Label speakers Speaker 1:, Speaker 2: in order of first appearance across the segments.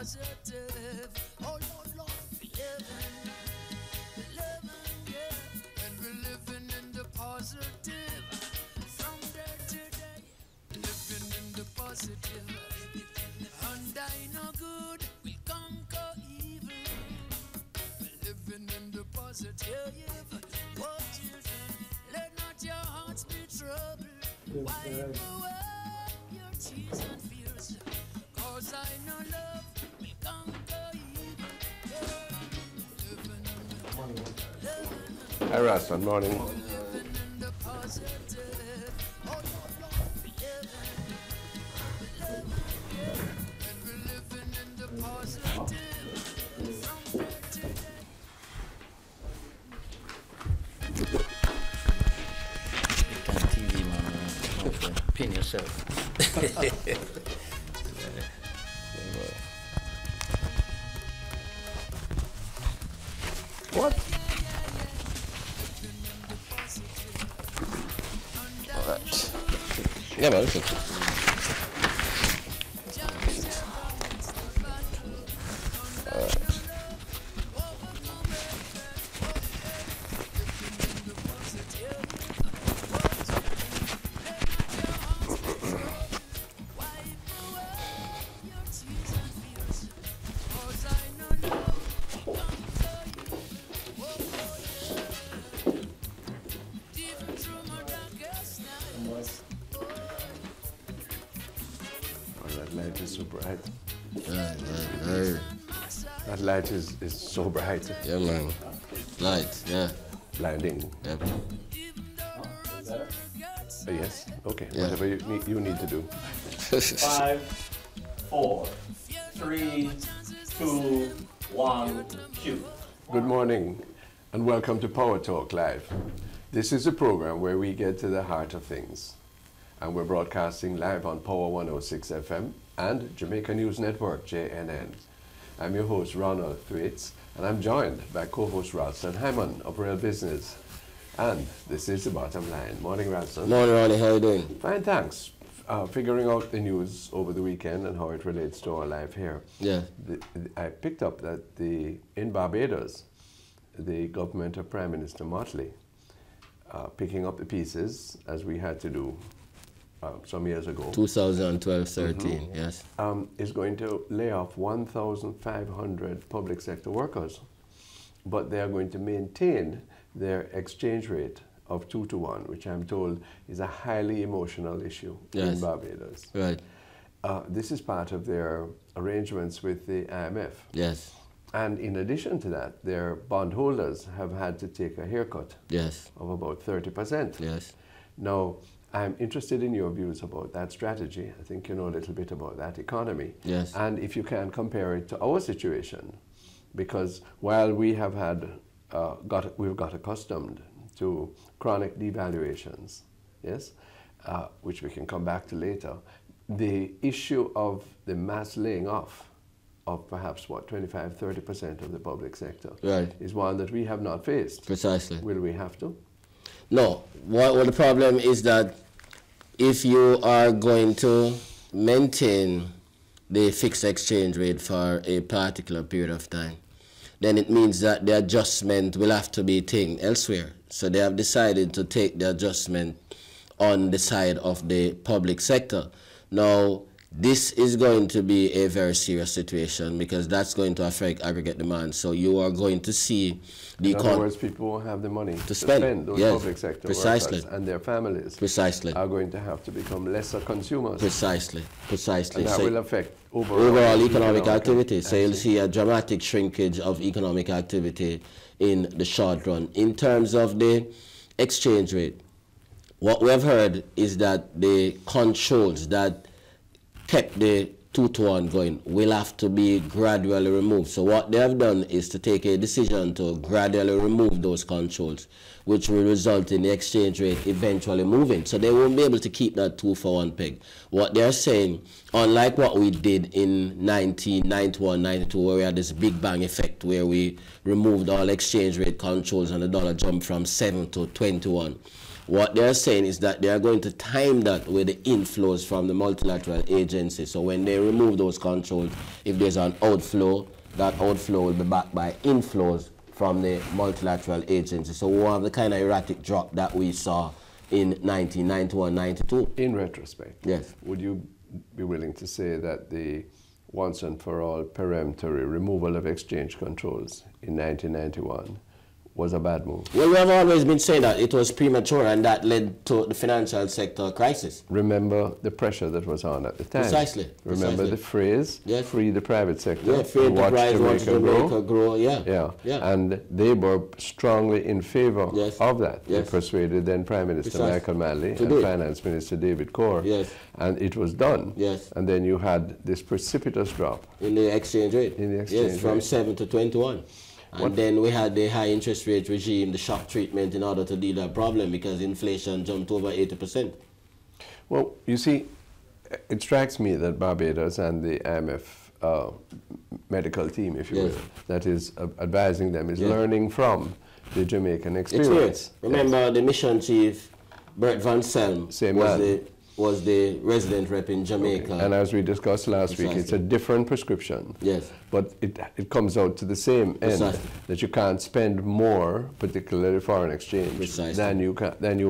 Speaker 1: positive. Oh Lord, Lord, we living, yeah, and we're living in the positive. From day to day, living in the positive. And I know good, we conquer evil. We're living in the positive. Oh children, let not your hearts be troubled. Wipe away your tears and fears. Cause I know love, we conquer evil.
Speaker 2: Hi, Rasta. Morning.
Speaker 1: Living in the positive. Oh Lord, Lord, we and we're living in the positive. From day to day.
Speaker 3: TV, man. Pin yourself.
Speaker 2: What?
Speaker 3: Alright. Yeah, man, listen.
Speaker 2: That light is so bright.
Speaker 3: Right.
Speaker 2: That light is so bright.
Speaker 3: Yeah, man. Light, yeah.
Speaker 2: Blinding.
Speaker 3: Yep.
Speaker 2: Yes. Okay.
Speaker 3: Yeah.
Speaker 2: Whatever you need to do.
Speaker 4: 5, 4, 3, 2, 1, cue.
Speaker 2: Good morning, and welcome to Power Talk Live. This is a program where we get to the heart of things, and we're broadcasting live on Power 106 FM and Jamaica News Network, JNN. I'm your host, Ronald Thwaites, and I'm joined by co-host Ralston Hyman of Real Business. And this is The Bottom Line. Morning, Ralston.
Speaker 3: Morning, Ronnie. How you doing?
Speaker 2: Fine, thanks. Figuring out the news over the weekend and how it relates to our life here.
Speaker 3: Yeah.
Speaker 2: I picked up that in Barbados, the government of Prime Minister Motley, picking up the pieces, as we had to do some years ago.
Speaker 3: 2012-13, yes.
Speaker 2: Is going to lay off 1,500 public sector workers, but they are going to maintain their exchange rate of 2 to 1, which I'm told is a highly emotional issue in Barbados.
Speaker 3: Right.
Speaker 2: This is part of their arrangements with the IMF.
Speaker 3: Yes.
Speaker 2: And in addition to that, their bondholders have had to take a haircut of about 30%.
Speaker 3: Yes.
Speaker 2: Now, I'm interested in your views about that strategy. I think you know a little bit about that economy.
Speaker 3: Yes.
Speaker 2: And if you can compare it to our situation, because while we have had, we've got accustomed to chronic devaluations, yes, which we can come back to later, the issue of the mass laying off of perhaps, 25–30% of the public sector is one that we have not faced.
Speaker 3: Precisely.
Speaker 2: Will we have to?
Speaker 3: No. Well, the problem is that if you are going to maintain the fixed exchange rate for a particular period of time, then it means that the adjustment will have to be taken elsewhere. So they have decided to take the adjustment on the side of the public sector. Now, this is going to be a very serious situation because that's going to affect aggregate demand. So you are going to see the
Speaker 2: in other words, people won't have the money to
Speaker 3: spend.
Speaker 2: Those public sector
Speaker 3: Precisely.
Speaker 2: workers, and their families
Speaker 3: are
Speaker 2: going to have to become lesser consumers.
Speaker 3: Precisely.
Speaker 2: And that will affect
Speaker 3: overall economic activity. So you'll see a dramatic shrinkage of economic activity in the short run. In terms of the exchange rate, what we have heard is that the controls that kept the 2 to 1 going will have to be gradually removed. So what they have done is to take a decision to gradually remove those controls, which will result in the exchange rate eventually moving. So they won't be able to keep that 2 for 1 peg. What they're saying, unlike what we did in 1991, 92, where we had this big bang effect where we removed all exchange rate controls and the dollar jumped from 7 to 21. What they're saying is that they are going to time that with the inflows from the multilateral agency. So when they remove those controls, if there's an outflow, that outflow will be backed by inflows from the multilateral agency. So we'll have the kind of erratic drop that we saw in 1991-92.
Speaker 2: In retrospect,
Speaker 3: yes,
Speaker 2: would you be willing to say that the once and for all peremptory removal of exchange controls in 1991 was a bad move?
Speaker 3: Well, we have always been saying that it was premature, and that led to the financial sector crisis.
Speaker 2: Remember the pressure that was on at the time.
Speaker 3: Precisely.
Speaker 2: Remember the phrase,
Speaker 3: yes,
Speaker 2: free the private sector,
Speaker 3: yeah, free enterprise, watch Jamaica grow.
Speaker 2: Yeah. And they were strongly in favor
Speaker 3: yes,
Speaker 2: of that.
Speaker 3: Yes.
Speaker 2: They persuaded then Prime Minister Michael Manley and Finance Minister David Corr,
Speaker 3: yes,
Speaker 2: and it was done.
Speaker 3: Yes.
Speaker 2: And then you had this precipitous drop
Speaker 3: in the exchange rate.
Speaker 2: In the exchange
Speaker 3: yes, from
Speaker 2: rate.
Speaker 3: 7 to 21. And then we had the high interest rate regime, the shock treatment in order to deal with that problem because inflation jumped over 80%.
Speaker 2: Well, you see, it strikes me that Barbados and the IMF medical team, if you
Speaker 3: yes,
Speaker 2: will, that is advising them, is
Speaker 3: yes,
Speaker 2: learning from the Jamaican experience.
Speaker 3: Remember yes, the mission chief, Bert Van Selm, was the resident rep in Jamaica.
Speaker 2: Okay. And as we discussed last week, it's a different prescription.
Speaker 3: Yes.
Speaker 2: But it comes out to the same end, that you can't spend more, particularly foreign exchange, than you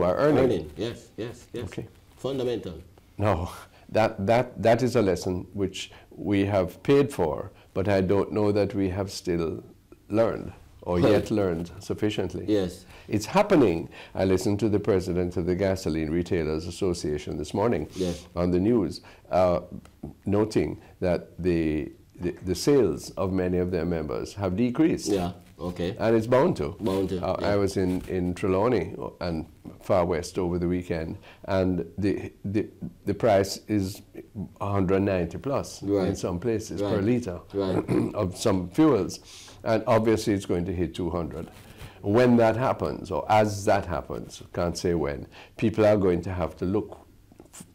Speaker 2: are earning.
Speaker 3: Yes, yes, yes.
Speaker 2: Okay.
Speaker 3: Fundamental.
Speaker 2: No, that is a lesson which we have paid for, but I don't know that we have still learned or yet learned sufficiently.
Speaker 3: Yes.
Speaker 2: It's happening. I listened to the president of the Gasoline Retailers Association this morning
Speaker 3: yes,
Speaker 2: on the news, noting that the sales of many of their members have decreased.
Speaker 3: Yeah, okay.
Speaker 2: And it's bound to.
Speaker 3: Bound to, yeah.
Speaker 2: I was in Trelawney and Far West over the weekend, and the price is 190 plus
Speaker 3: right,
Speaker 2: in some places
Speaker 3: right,
Speaker 2: per litre
Speaker 3: right,
Speaker 2: of some fuels. And obviously it's going to hit 200. When that happens, or as that happens, can't say when, people are going to have to look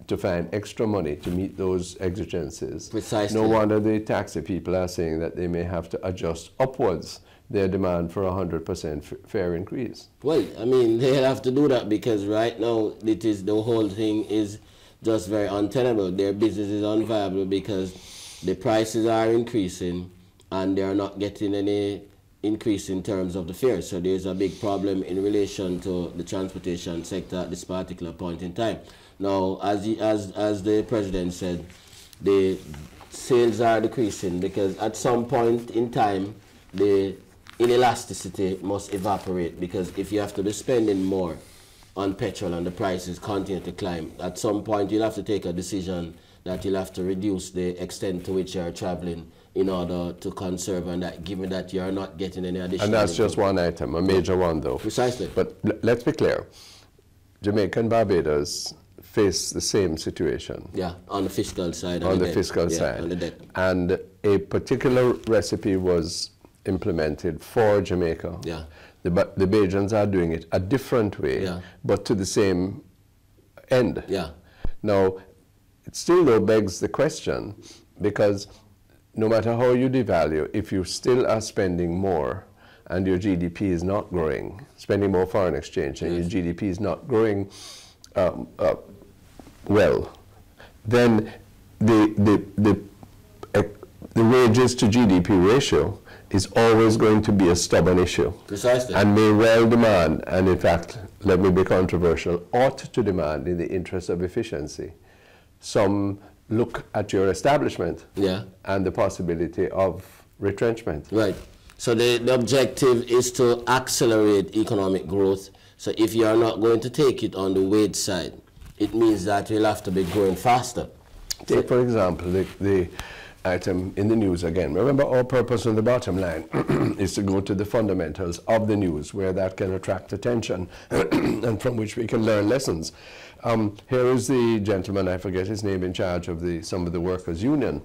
Speaker 2: to find extra money to meet those exigencies.
Speaker 3: Precisely.
Speaker 2: No wonder the taxi people are saying that they may have to adjust upwards their demand for 100% fare increase.
Speaker 3: Well, I mean, they'll have to do that because right now the whole thing is just very untenable. Their business is unviable because the prices are increasing and they are not getting any increase in terms of the fares. So there's a big problem in relation to the transportation sector at this particular point in time. Now, as the president said, the sales are decreasing because at some point in time, the inelasticity must evaporate, because if you have to be spending more on petrol and the prices continue to climb, at some point you'll have to take a decision that you'll have to reduce the extent to which you're traveling in order to conserve, and that given that you're not getting any additional.
Speaker 2: And that's just one item, a major one though.
Speaker 3: Precisely.
Speaker 2: But let's be clear, Jamaica and Barbados face the same situation.
Speaker 3: Yeah, on the fiscal side.
Speaker 2: On the fiscal side.
Speaker 3: On the debt.
Speaker 2: And a particular recipe was implemented for Jamaica.
Speaker 3: Yeah.
Speaker 2: The Bajans are doing it a different way,
Speaker 3: yeah,
Speaker 2: but to the same end.
Speaker 3: Yeah.
Speaker 2: Now, it still though begs the question, because no matter how you devalue, if you still are spending more and your GDP is not growing, spending more foreign exchange and
Speaker 3: yes,
Speaker 2: your GDP is not growing well, then the wages to GDP ratio is always going to be a stubborn issue.
Speaker 3: Precisely.
Speaker 2: And may well demand, and in fact, let me be controversial, ought to demand in the interest of efficiency, some look at your establishment,
Speaker 3: yeah,
Speaker 2: and the possibility of retrenchment.
Speaker 3: Right. So the objective is to accelerate economic growth. So if you are not going to take it on the wage side, it means that you'll have to be growing faster.
Speaker 2: Take, for example, the item in the news again. Remember, our purpose on the bottom line is to go to the fundamentals of the news, where that can attract attention and from which we can learn lessons. Here is the gentleman, I forget his name, in charge of some of the workers' union,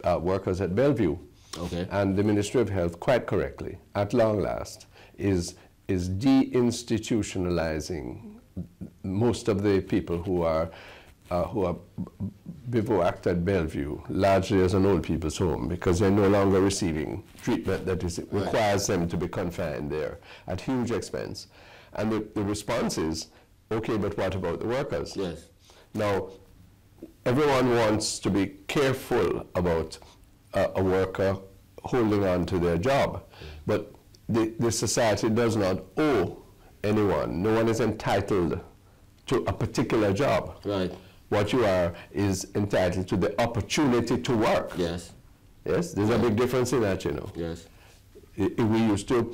Speaker 2: workers at Bellevue.
Speaker 3: Okay.
Speaker 2: And the Ministry of Health, quite correctly, at long last, is deinstitutionalizing most of the people who are bivouacked at Bellevue, largely as an old people's home, because they're no longer receiving treatment that requires them to be confined there at huge expense. And the response is, Okay, but what about the workers?
Speaker 3: Yes.
Speaker 2: Now, everyone wants to be careful about a worker holding on to their job, but the society does not owe anyone. No one is entitled to a particular job.
Speaker 3: Right.
Speaker 2: What you are is entitled to the opportunity to work.
Speaker 3: Yes.
Speaker 2: Yes, there's a big difference in that, you know.
Speaker 3: Yes.
Speaker 2: We used to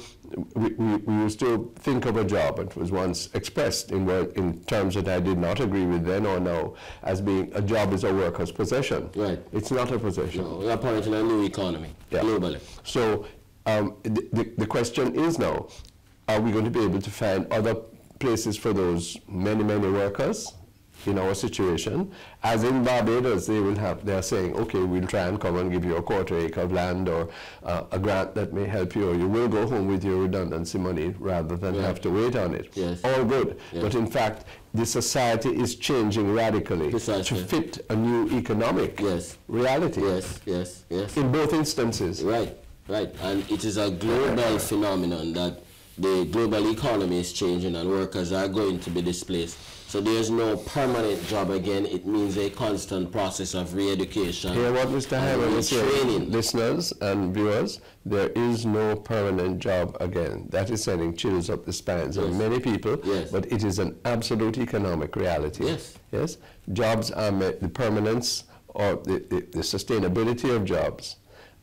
Speaker 2: think of a job, it was once expressed in terms that I did not agree with then or now, as being a job is a worker's possession.
Speaker 3: Right.
Speaker 2: It's not a possession.
Speaker 3: No, we are pointing a new economy, globally.
Speaker 2: So the question is now, are we going to be able to find other places for those many, many workers in our situation? As in Barbados, they are saying, okay, we'll try and come and give you a quarter acre of land or a grant that may help you, or you will go home with your redundancy money rather than have to wait on it.
Speaker 3: Yes.
Speaker 2: All good.
Speaker 3: Yes.
Speaker 2: But in fact, the society is changing radically
Speaker 3: Precisely.
Speaker 2: to fit a new economic reality.
Speaker 3: Yes, yes, yes.
Speaker 2: In both instances.
Speaker 3: Right, right. And it is a global phenomenon that the global economy is changing and workers are going to be displaced. So there's no permanent job again. It means a constant process of re-education.
Speaker 2: Hear what Mr. Hyman is saying,
Speaker 3: training.
Speaker 2: listeners and viewers, there is no permanent job again. That is sending chills up the spines of many people, but it is an absolute economic reality.
Speaker 3: Yes.
Speaker 2: Yes? Jobs are the permanence or the sustainability of jobs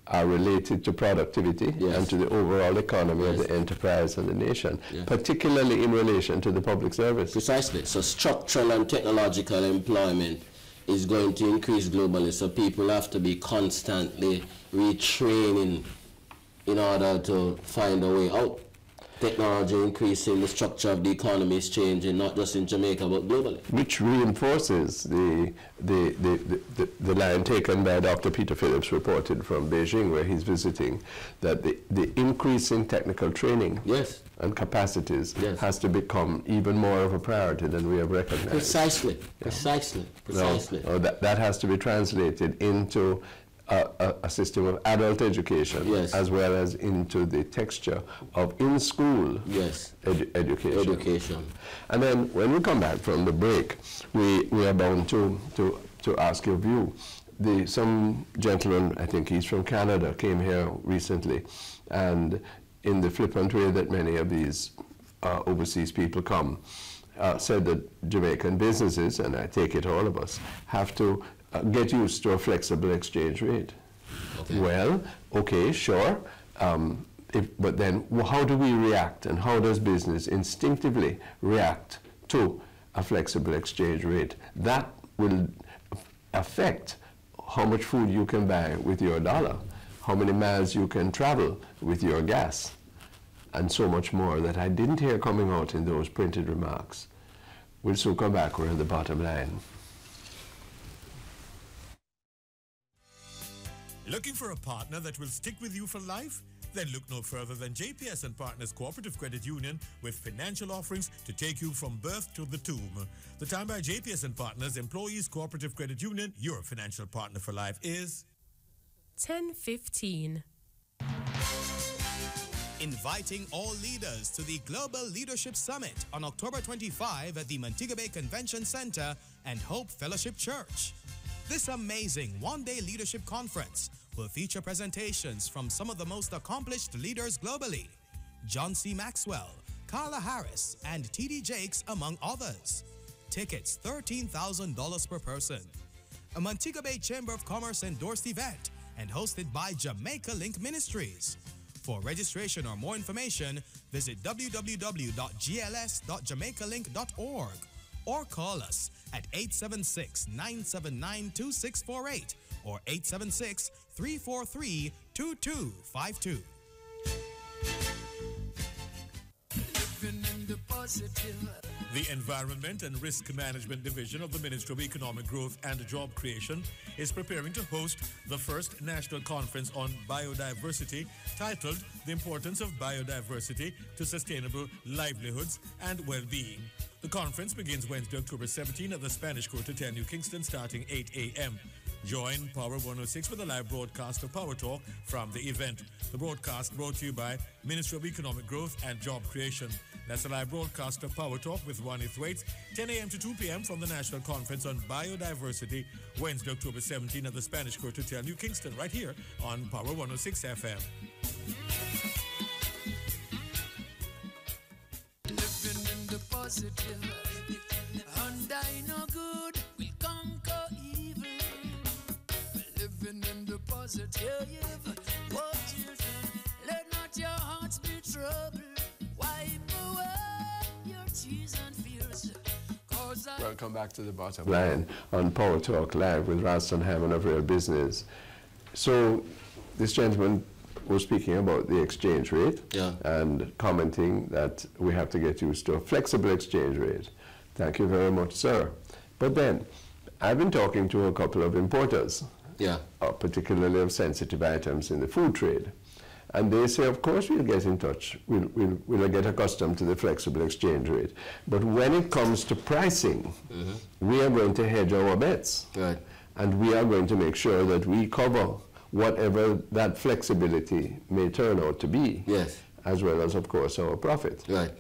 Speaker 2: are related to productivity and to the overall economy of the enterprise and the nation, particularly in relation to the public service.
Speaker 3: Precisely. So structural and technological employment is going to increase globally, so people have to be constantly retraining in order to find a way out. Technology increasing, the structure of the economy is changing, not just in Jamaica, but globally.
Speaker 2: Which reinforces the line taken by Dr. Peter Phillips, reported from Beijing, where he's visiting, that the increase in technical training and capacities has to become even more of a priority than we have recognized.
Speaker 3: Precisely, precisely, precisely.
Speaker 2: No, that has to be translated into a system of adult education, as well as into the texture of in-school education. And then when we come back from the break, we are bound to ask your view. Some gentleman, I think he's from Canada, came here recently, and in the flippant way that many of these overseas people come, said that Jamaican businesses, and I take it all of us, have to get used to a flexible exchange rate. Okay. Well, okay, sure, but then how do we react, and how does business instinctively react to a flexible exchange rate? That will affect how much food you can buy with your dollar, how many miles you can travel with your gas, and so much more that I didn't hear coming out in those printed remarks. We'll soon come back. We're at the bottom line.
Speaker 5: Looking for a partner that will stick with you for life? Then look no further than JPS and Partners Cooperative Credit Union, with financial offerings to take you from birth to the tomb. The time by JPS and Partners Employees Cooperative Credit Union, your financial partner for life, is
Speaker 6: 10:15.
Speaker 7: Inviting all leaders to the Global Leadership Summit on October 25 at the Montego Bay Convention Center and Hope Fellowship Church. This amazing one-day leadership conference will feature presentations from some of the most accomplished leaders globally: John C. Maxwell, Carla Harris, and T.D. Jakes, among others. Tickets $13,000 per person. A Montego Bay Chamber of Commerce endorsed event and hosted by Jamaica Link Ministries. For registration or more information, visit www.gls.jamaicalink.org or call us at 876-979-2648 or 876-343-2252.
Speaker 5: The Environment and Risk Management Division of the Ministry of Economic Growth and Job Creation is preparing to host the first national conference on biodiversity, titled The Importance of Biodiversity to Sustainable Livelihoods and Well-Being. The conference begins Wednesday, October 17 at the Spanish Quarter 10, New Kingston, starting 8 a.m. Join Power 106 with a live broadcast of Power Talk from the event. The broadcast brought to you by Ministry of Economic Growth and Job Creation. That's a live broadcast of Power Talk with Ronnie Thwaites, 10 a.m. to 2 p.m. from the National Conference on Biodiversity, Wednesday, October 17 at the Spanish Court Hotel, New Kingston, right here on Power 106 FM.
Speaker 1: Living in the positive, and I know good will conquer evil. Living in the positive, what you let not your hearts be troubled. Wipe away your tears and fears.
Speaker 2: Welcome back to the bottom line on Power Talk Live with Ralston Hammond of Real Business. So this gentleman was speaking about the exchange rate and commenting that we have to get used to a flexible exchange rate. Thank you very much, sir. But then, I've been talking to a couple of importers, particularly of sensitive items in the food trade. And they say, of course, we'll get in touch. We'll get accustomed to the flexible exchange rate. But when it comes to pricing, we are going to hedge our bets.
Speaker 3: Right.
Speaker 2: And we are going to make sure that we cover whatever that flexibility may turn out to be.
Speaker 3: Yes.
Speaker 2: As well as, of course, our profit.
Speaker 3: Right.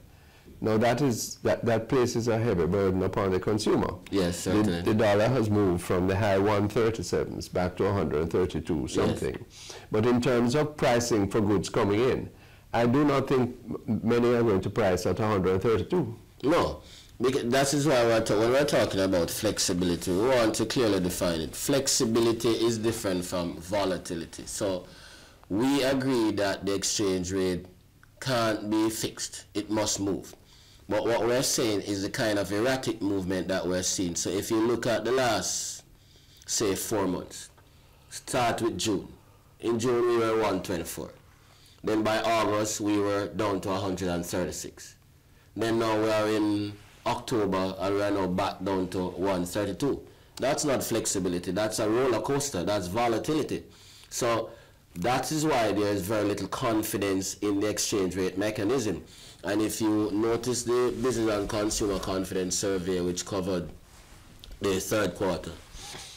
Speaker 2: Now that places a heavy burden upon the consumer.
Speaker 3: Yes, certainly.
Speaker 2: The dollar has moved from the high 137s back to 132 something. Yes. But in terms of pricing for goods coming in, I do not think many are going to price at 132.
Speaker 3: No, because that is why when we're talking about flexibility, we want to clearly define it. Flexibility is different from volatility. So we agree that the exchange rate can't be fixed. It must move. But what we're saying is the kind of erratic movement that we're seeing. So if you look at the last, say, 4 months, start with June. In June, we were 124. Then by August, we were down to 136. Then now we are in October, and we are now back down to 132. That's not flexibility. That's a roller coaster. That's volatility. So that is why there is very little confidence in the exchange rate mechanism. And if you notice the Business and Consumer Confidence Survey, which covered the third quarter,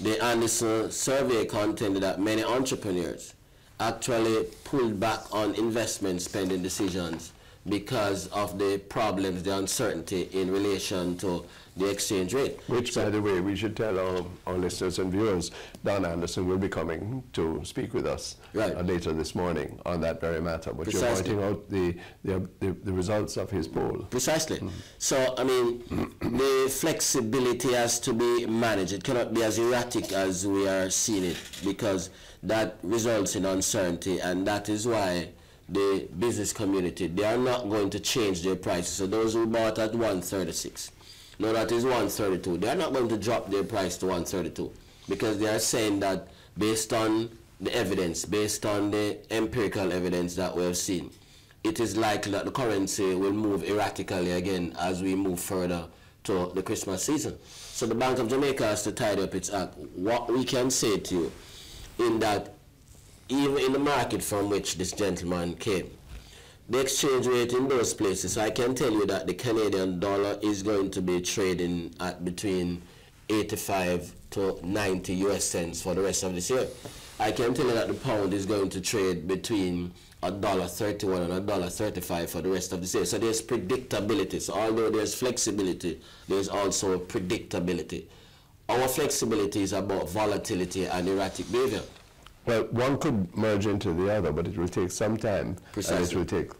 Speaker 3: the Anderson survey contended that many entrepreneurs actually pulled back on investment spending decisions because of the problems, the uncertainty in relation to the exchange rate.
Speaker 2: Which, by the way, we should tell our listeners and viewers, Don Anderson will be coming to speak with us later this morning on that very matter. But you're pointing out the results of his poll.
Speaker 3: Precisely. So, I mean, the flexibility has to be managed. It cannot be as erratic as we are seeing it, because that results in uncertainty, and that is why the business community, they are not going to change their prices. So those who bought at 136, no, that is 132. They are not going to drop their price to 132, because they are saying that based on the evidence, based on the empirical evidence that we have seen, it is likely that the currency will move erratically again as we move further to the Christmas season. So the Bank of Jamaica has to tidy up its act. What we can say to you, in that even in the market from which this gentleman came, the exchange rate in those places, I can tell you that the Canadian dollar is going to be trading at between 85 to 90 US cents for the rest of this year. I can tell you that the pound is going to trade between $1.31 and $1.35 for the rest of this year. So there's predictability. So although there's flexibility, there's also predictability. Our flexibility is about volatility and erratic behavior.
Speaker 2: Well, one could merge into the other, but it will take some time.
Speaker 3: Precisely.
Speaker 2: And it will take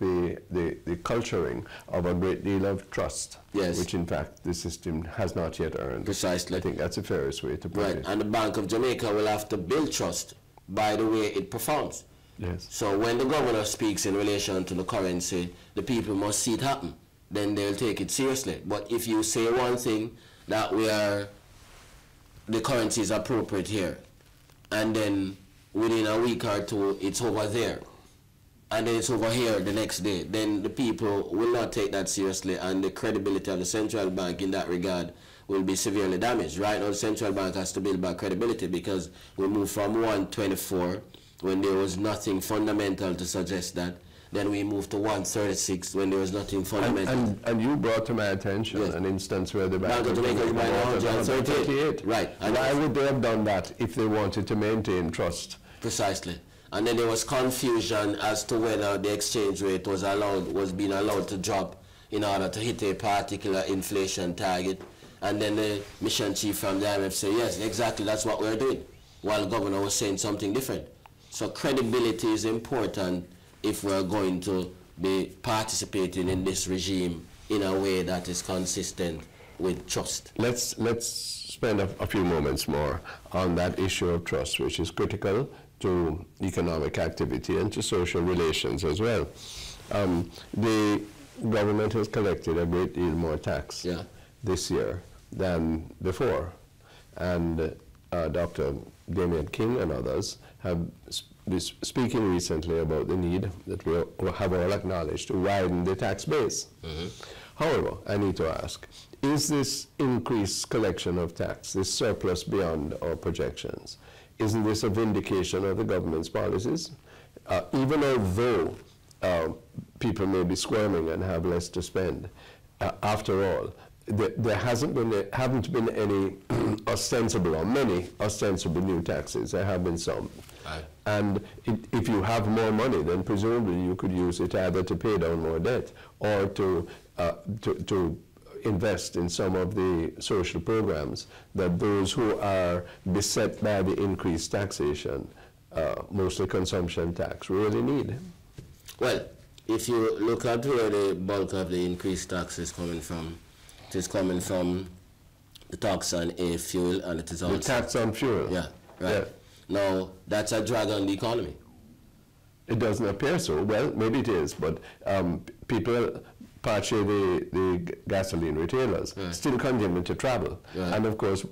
Speaker 2: the culturing of a great deal of trust, which in fact the system has not yet earned.
Speaker 3: Precisely.
Speaker 2: I think that's the fairest way to put it.
Speaker 3: And the Bank of Jamaica will have to build trust by the way it performs.
Speaker 2: Yes.
Speaker 3: So when the governor speaks in relation to the currency, the people must see it happen. Then they'll take it seriously. But if you say one thing, that the currency is appropriate here, and then within a week or two, it's over there, and then it's over here the next day, then the people will not take that seriously, and the credibility of the central bank in that regard will be severely damaged. Right now, the central bank has to build back credibility, because we moved from 124 when there was nothing fundamental to suggest that, then we moved to 136 when there was nothing fundamental.
Speaker 2: And you brought to my attention an instance where the Bank of Jamaica was
Speaker 3: 138. Right.
Speaker 2: And why would they have done that if they wanted to maintain trust?
Speaker 3: Precisely. And then there was confusion as to whether the exchange rate was being allowed to drop in order to hit a particular inflation target. And then the mission chief from the IMF said, yes, exactly, that's what we're doing, while the governor was saying something different. So credibility is important if we're going to be participating in this regime in a way that is consistent with trust.
Speaker 2: Let's spend a few moments more on that issue of trust, which is critical to economic activity and to social relations as well. The government has collected a great deal more tax this year than before. And Dr. Damian King and others have been speaking recently about the need that we have all acknowledged to widen the tax base. However, I need to ask, is this increased collection of tax, this surplus beyond our projections, isn't this a vindication of the government's policies? Even although people may be squirming and have less to spend, after all, there haven't been any ostensible or many ostensible new taxes. There have been some. And if you have more money, then presumably you could use it either to pay down more debt or to invest in some of the social programs that those who are beset by the increased taxation, mostly consumption tax, really need.
Speaker 3: Well, if you look at where the bulk of the increased tax is coming from, it is coming from the tax on fuel, and it is also...
Speaker 2: The tax on fuel?
Speaker 3: Yeah, right. Yeah. Now, that's a drag on the economy.
Speaker 2: It doesn't appear so. Well, maybe it is, but people, partially the gasoline retailers, still continue to travel. And of course,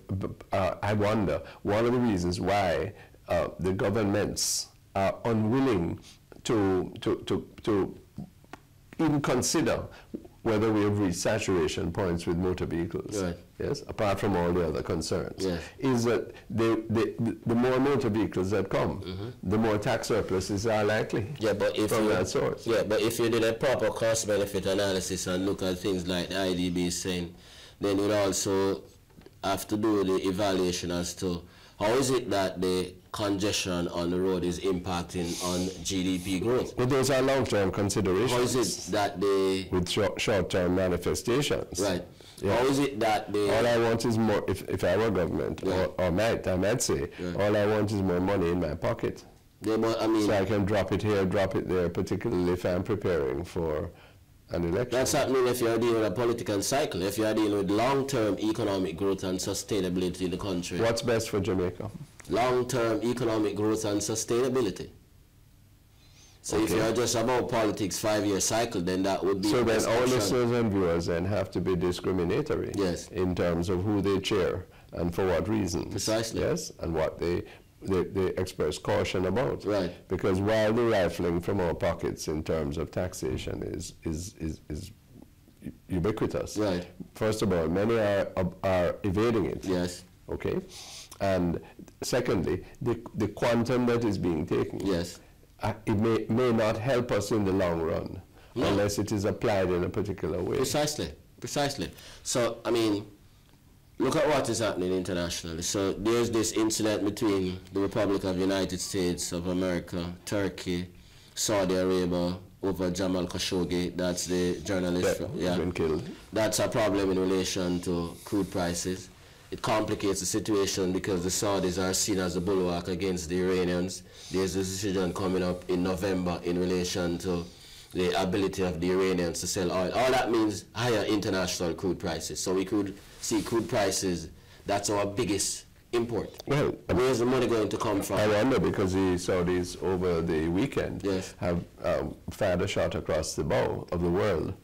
Speaker 2: I wonder, one of the reasons why the governments are unwilling to even consider whether we have reached saturation points with motor vehicles, yes, apart from all the other concerns, is that the more motor vehicles that come, the more tax surpluses are likely from that source.
Speaker 3: Yeah, but if you did a proper cost-benefit analysis and look at things like the IDB is saying, then you'd also have to do the evaluation as to how is it that the congestion on the road is impacting on GDP growth.
Speaker 2: But those are long-term considerations.
Speaker 3: How is it that they...
Speaker 2: With short-term manifestations.
Speaker 3: Right. Yeah. How is it that they...
Speaker 2: All I want is more, if I were government, I might say, all I want is more money in my pocket.
Speaker 3: I mean,
Speaker 2: so I can drop it here, drop it there, particularly if I'm preparing for an election.
Speaker 3: That's happening if you're dealing with a political cycle, if you're dealing with long-term economic growth and sustainability in the country.
Speaker 2: What's best for Jamaica?
Speaker 3: Long-term economic growth and sustainability. So if you're just about politics 5-year cycle, then that would be...
Speaker 2: So then our listeners and viewers then have to be discriminatory in terms of who they chair and for what reasons.
Speaker 3: Precisely.
Speaker 2: Yes, and what they express caution about.
Speaker 3: Right.
Speaker 2: Because while the rifling from our pockets in terms of taxation is ubiquitous.
Speaker 3: Right.
Speaker 2: First of all, many are evading it.
Speaker 3: Yes.
Speaker 2: Okay. And secondly, the quantum that is being taken.
Speaker 3: Yes.
Speaker 2: It may not help us in the long run unless it is applied in a particular way.
Speaker 3: Precisely. Precisely. So, I mean, look at what is happening internationally. So there's this incident between the Republic of the United States of America, Turkey, Saudi Arabia over Jamal Khashoggi. That's the journalist.
Speaker 2: Been killed.
Speaker 3: That's a problem in relation to crude prices. It complicates the situation because the Saudis are seen as a bulwark against the Iranians. There's a decision coming up in November in relation to the ability of the Iranians to sell oil. All that means higher international crude prices. So we could see crude prices, that's our biggest import.
Speaker 2: Well,
Speaker 3: where's the money going to come from?
Speaker 2: I wonder because the Saudis over the weekend have fired a shot across the bow of the world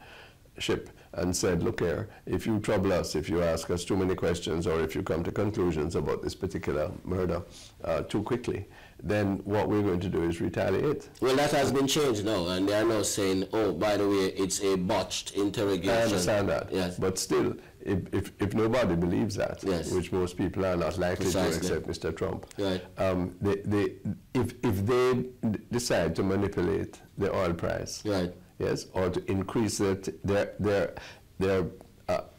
Speaker 2: ship and said, look here, if you trouble us, if you ask us too many questions, or if you come to conclusions about this particular murder too quickly, then what we're going to do is retaliate.
Speaker 3: Well, that has been changed now, and they are now saying, oh, by the way, it's a botched interrogation.
Speaker 2: I understand that.
Speaker 3: Yes.
Speaker 2: But still, if nobody believes that,
Speaker 3: yes,
Speaker 2: which most people are not likely
Speaker 3: precisely
Speaker 2: to, except Mr. Trump,
Speaker 3: right,
Speaker 2: if they decide to manipulate the oil price,
Speaker 3: right,
Speaker 2: yes, or to increase their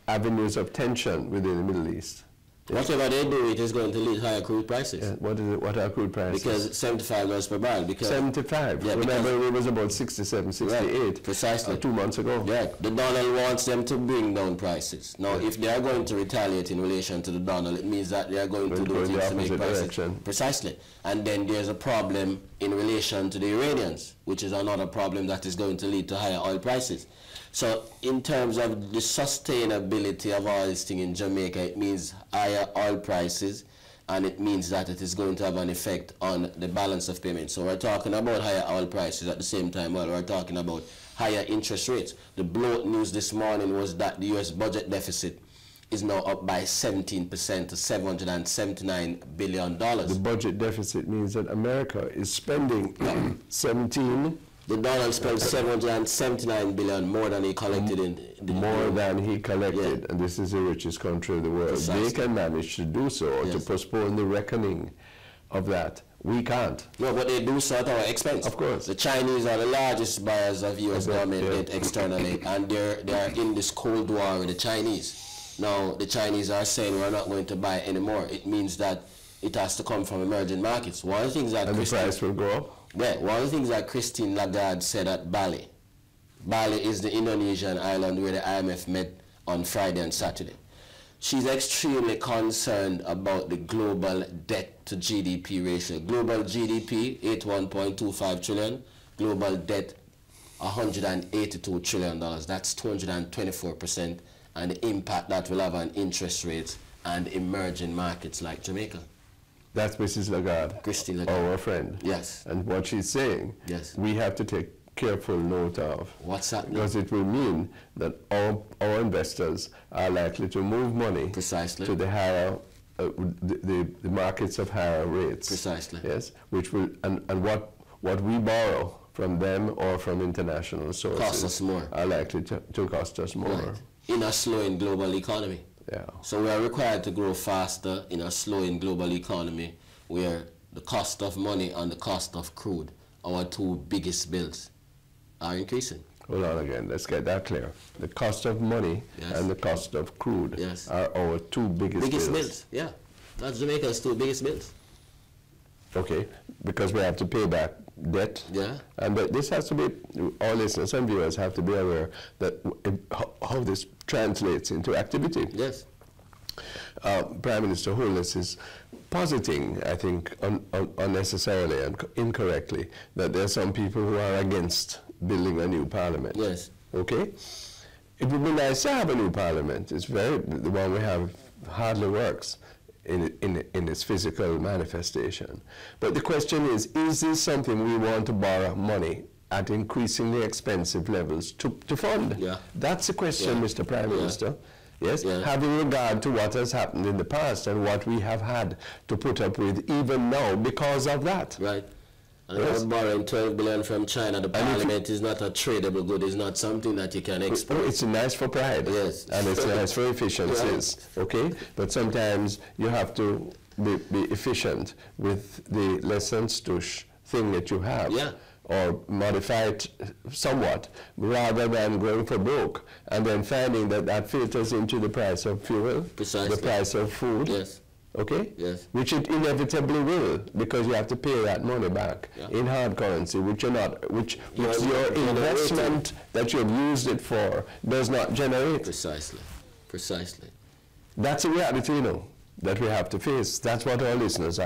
Speaker 2: avenues of tension within the Middle East,
Speaker 3: whatever they do, it is going to lead higher crude prices.
Speaker 2: yeah, what is it? What are crude prices?
Speaker 3: Because $75 per barrel. Because
Speaker 2: 75.
Speaker 3: Yeah,
Speaker 2: remember, it was about 67, 68.
Speaker 3: Right, precisely.
Speaker 2: 2 months ago.
Speaker 3: Yeah, the Donald wants them to bring down prices. Now, if they are going to retaliate in relation to the Donald, it means that they are going to do things to make prices. Direction. Precisely. And then there's a problem in relation to the Iranians, which is another problem that is going to lead to higher oil prices. So in terms of the sustainability of all this thing in Jamaica, it means higher oil prices, and it means that it is going to have an effect on the balance of payments. So we're talking about higher oil prices at the same time while we're talking about higher interest rates. The bloat news this morning was that the U.S. budget deficit is now up by 17% to $779 billion.
Speaker 2: The budget deficit means that America is spending 17.
Speaker 3: The Donald spent $779 billion more than he collected
Speaker 2: than he collected, yeah. And this is the richest country in the world. Precisely. They can manage to do so, yes. To postpone the reckoning of that. We can't.
Speaker 3: No, but they do so at our expense.
Speaker 2: Of course.
Speaker 3: The Chinese are the largest buyers of U.S. government debt externally, and they are in this Cold War with the Chinese. Now, the Chinese are saying we're not going to buy anymore. It means that it has to come from emerging markets. One of the things that
Speaker 2: the price will go up?
Speaker 3: Yeah, one of the things that Christine Lagarde said at Bali. Bali is the Indonesian island where the IMF met on Friday and Saturday. She's extremely concerned about the global debt to GDP ratio. Global GDP, 81.25 trillion. Global debt, $182 trillion. That's 224%. And the impact that will have on interest rates and emerging markets like Jamaica.
Speaker 2: That's Mrs. Lagarde,
Speaker 3: Christine Lagarde,
Speaker 2: our friend.
Speaker 3: Yes.
Speaker 2: And what she's saying,
Speaker 3: yes, we
Speaker 2: have to take careful note of.
Speaker 3: What's that?
Speaker 2: Because it will mean that our investors are likely to move money
Speaker 3: precisely
Speaker 2: to the higher, the markets of higher rates.
Speaker 3: Precisely.
Speaker 2: Yes, which will and what we borrow from them or from international sources
Speaker 3: cost us more.
Speaker 2: Are likely to cost us more.
Speaker 3: Right. In a slowing global economy.
Speaker 2: Yeah.
Speaker 3: So we are required to grow faster in a slowing global economy where the cost of money and the cost of crude, our two biggest bills, are increasing.
Speaker 2: Hold on again, let's get that clear. The cost of money, yes, and the cost of crude, yes, are our two biggest bills.
Speaker 3: Yeah. That's Jamaica's two biggest bills.
Speaker 2: Okay, because we have to pay back debt.
Speaker 3: Yeah.
Speaker 2: And but this has to be, our listeners and viewers have to be aware that how this translates into activity.
Speaker 3: Yes.
Speaker 2: Prime Minister Holness is positing, I think, unnecessarily and incorrectly, that there are some people who are against building a new parliament.
Speaker 3: Yes.
Speaker 2: Okay? It would be nice to have a new parliament. It's the one we have hardly works in its physical manifestation. But the question is this something we want to borrow money at increasingly expensive levels to fund?
Speaker 3: Yeah.
Speaker 2: That's the question, yeah, Mr. Prime Minister. Yes, yeah, having regard to what has happened in the past and what we have had to put up with even now because of that.
Speaker 3: Right. And yes, borrowing $12 billion from China, the parliament is not a tradable good. It's not something that you can export.
Speaker 2: It's nice for pride.
Speaker 3: Yes.
Speaker 2: And it's nice for efficiencies. Right. Okay? But sometimes you have to be efficient with the less than stush thing that you have.
Speaker 3: Yeah.
Speaker 2: Or modify it somewhat, rather than going for broke and then finding that that filters into the price of fuel,
Speaker 3: precisely,
Speaker 2: the price of food.
Speaker 3: Yes.
Speaker 2: Okay?
Speaker 3: Yes.
Speaker 2: Which it inevitably will, because you have to pay that money back, yeah, in hard currency, which your investment that you've used it for does not generate.
Speaker 3: Precisely. Precisely.
Speaker 2: That's a reality, you know, that we have to face. That's what our listeners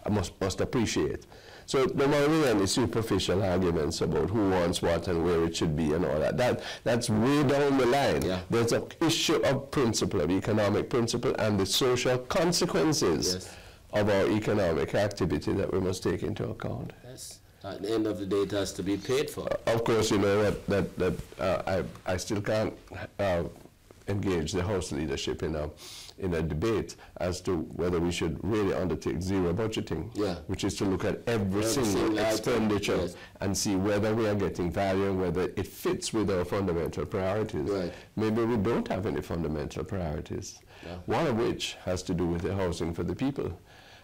Speaker 2: must appreciate. So the more we end the superficial arguments about who wants what and where it should be and all that's way down the line.
Speaker 3: Yeah.
Speaker 2: There's an issue of principle, of economic principle, and the social consequences, yes, of our economic activity that we must take into account.
Speaker 3: Yes. At the end of the day, it has to be paid for.
Speaker 2: Of course, you know that I still can't engage the House leadership in in a debate as to whether we should really undertake zero budgeting, which is to look at every single expenditure and see whether we are getting value and whether it fits with our fundamental priorities. Maybe we don't have any fundamental priorities, one of which has to do with the housing for the people.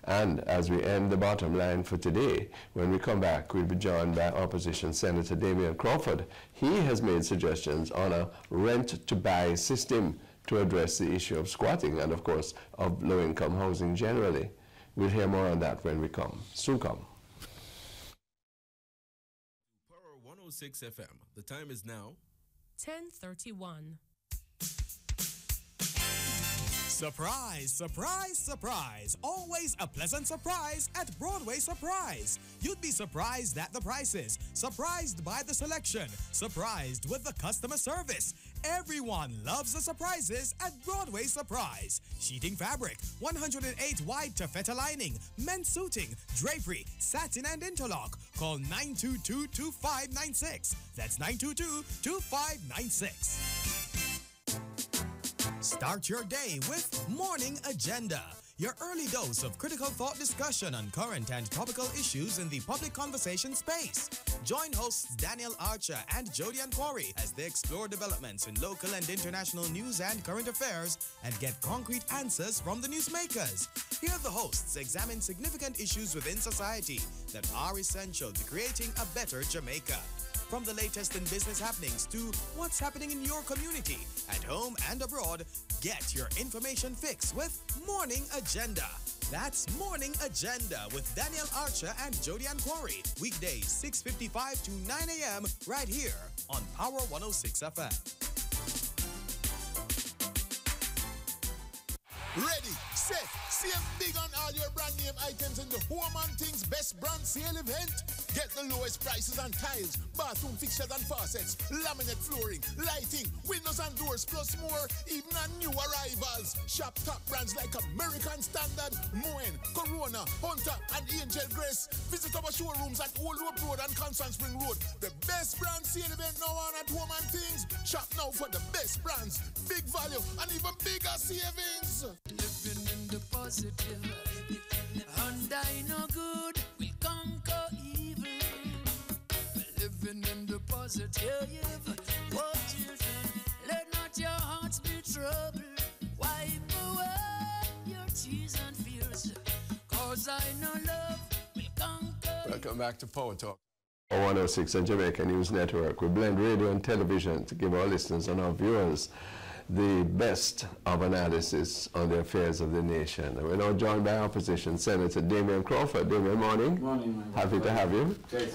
Speaker 2: And as we end the bottom line for today, when we come back, we'll be joined by Opposition Senator Damian Crawford. He has made suggestions on a rent-to-buy system to address the issue of squatting and, of course, of low-income housing generally. We'll hear more on that when we come. Soon come.
Speaker 6: Power 106 FM. The time is now
Speaker 8: 10:31.
Speaker 7: Surprise, surprise, surprise. Always a pleasant surprise at Broadway Surprise. You'd be surprised at the prices, surprised by the selection, surprised with the customer service. Everyone loves the surprises at Broadway Surprise. Sheeting fabric, 108 wide taffeta lining, men's suiting, drapery, satin and interlock. Call 922-2596. That's 922-2596. Start your day with Morning Agenda, your early dose of critical thought discussion on current and topical issues in the public conversation space. Join hosts Daniel Archer and Jodian Quarry as they explore developments in local and international news and current affairs and get concrete answers from the newsmakers. Here the hosts examine significant issues within society that are essential to creating a better Jamaica. From the latest in business happenings to what's happening in your community, at home and abroad, get your information fix with Morning Agenda. That's Morning Agenda with Daniel Archer and Jodian Quarry. Weekdays 6:55 to 9 a.m. right here on Power 106 FM.
Speaker 9: Ready, set, save big on all your brand name items in the Home and Things Best Brand Sale event. Get the lowest prices on tiles, bathroom fixtures and faucets, laminate flooring, lighting, windows and doors, plus more, even on new arrivals. Shop top brands like American Standard, Moen, Corona, Hunter, and Angel Grace. Visit our showrooms at Old Road Road and Constant Spring Road. The best brand sale event now on at Home and Things. Shop now for the best brands, big value, and even bigger savings.
Speaker 1: Living in the positive, and I know good will conquer evil. Living in the positive, what you think? Let not your hearts be troubled. Wipe away your tears and fears, cause I know love will conquer.
Speaker 2: Welcome back to Power Talk. 106 and Jamaica News Network. We blend radio and television to give our listeners and our viewers the best of analysis on the affairs of the nation. We're now joined by Opposition Senator Damian Crawford. Damian, morning.
Speaker 10: Morning.
Speaker 2: Happy to have you.
Speaker 10: Great,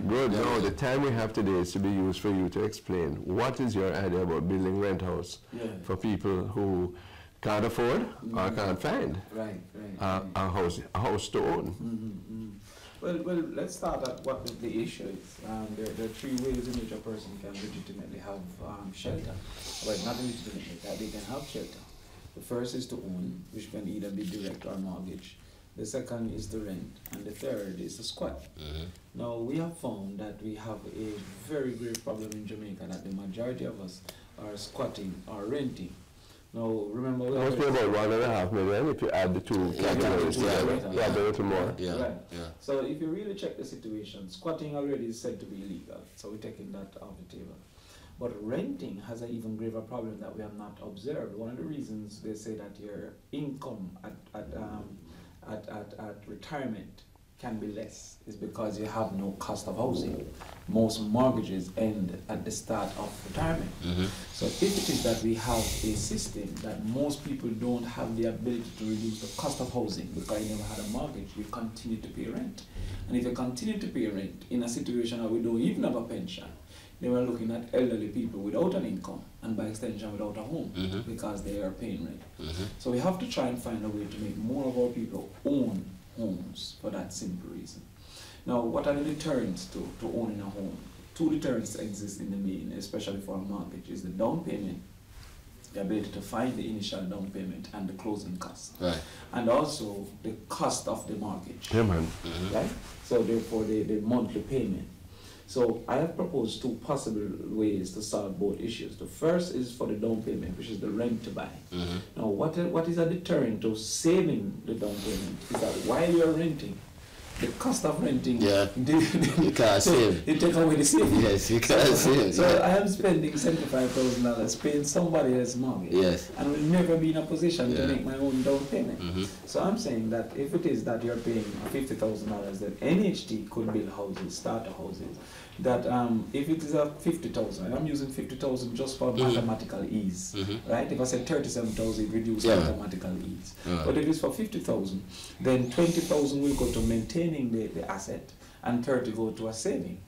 Speaker 2: good. Now, the time we have today is to be used for you to explain what is your idea about building rent house for people who can't afford or can't find a house to own.
Speaker 10: Well, let's start at what the issue is. There are three ways in which a person can legitimately have shelter. Well, not legitimately, that they can have shelter. The first is to own, which can either be direct or mortgage. The second is to rent, and the third is to squat. Now, we have found that we have a very great problem in Jamaica, that the majority of us are squatting or renting. Now, remember...
Speaker 2: It must be about 1.5 million if you add the two categories together. Yeah, a little more.
Speaker 10: So if you really check the situation, squatting already is said to be illegal, so we're taking that off the table. But renting has an even graver problem that we have not observed. One of the reasons they say that your income at retirement can be less is because you have no cost of housing. Most mortgages end at the start of retirement. So if it is that we have a system that most people don't have the ability to reduce the cost of housing because you never had a mortgage, you continue to pay rent. And if you continue to pay rent in a situation where we don't even have a pension, then we're looking at elderly people without an income and by extension without a home because they are paying rent. So we have to try and find a way to make more of our people own homes for that simple reason. Now, what are the deterrents to owning a home? Two deterrents exist in the main, especially for a mortgage, is the down payment, the ability to find the initial down payment and the closing costs. And also the cost of the mortgage. Right? So therefore the monthly payment. So I have proposed two possible ways to solve both issues. The first is for the down payment, which is the rent to buy. Now, what is a deterrent to saving the down payment is that while you're renting, the cost of renting,
Speaker 3: you can't save.
Speaker 10: You take away the savings.
Speaker 3: Yes, you can't save.
Speaker 10: So I am spending $75,000 paying somebody else's mortgage,
Speaker 3: yes,
Speaker 10: and will never be in a position to make my own down payment. So I'm saying that if it is that you're paying $50,000, then NHT could build houses, starter houses. That if it is a 50,000, and I'm using 50,000 just for mathematical ease, right? If I said 37,000, it reduces mathematical ease. But if it's for 50,000, then 20,000 will go to maintaining the asset, and 30 go to a saving.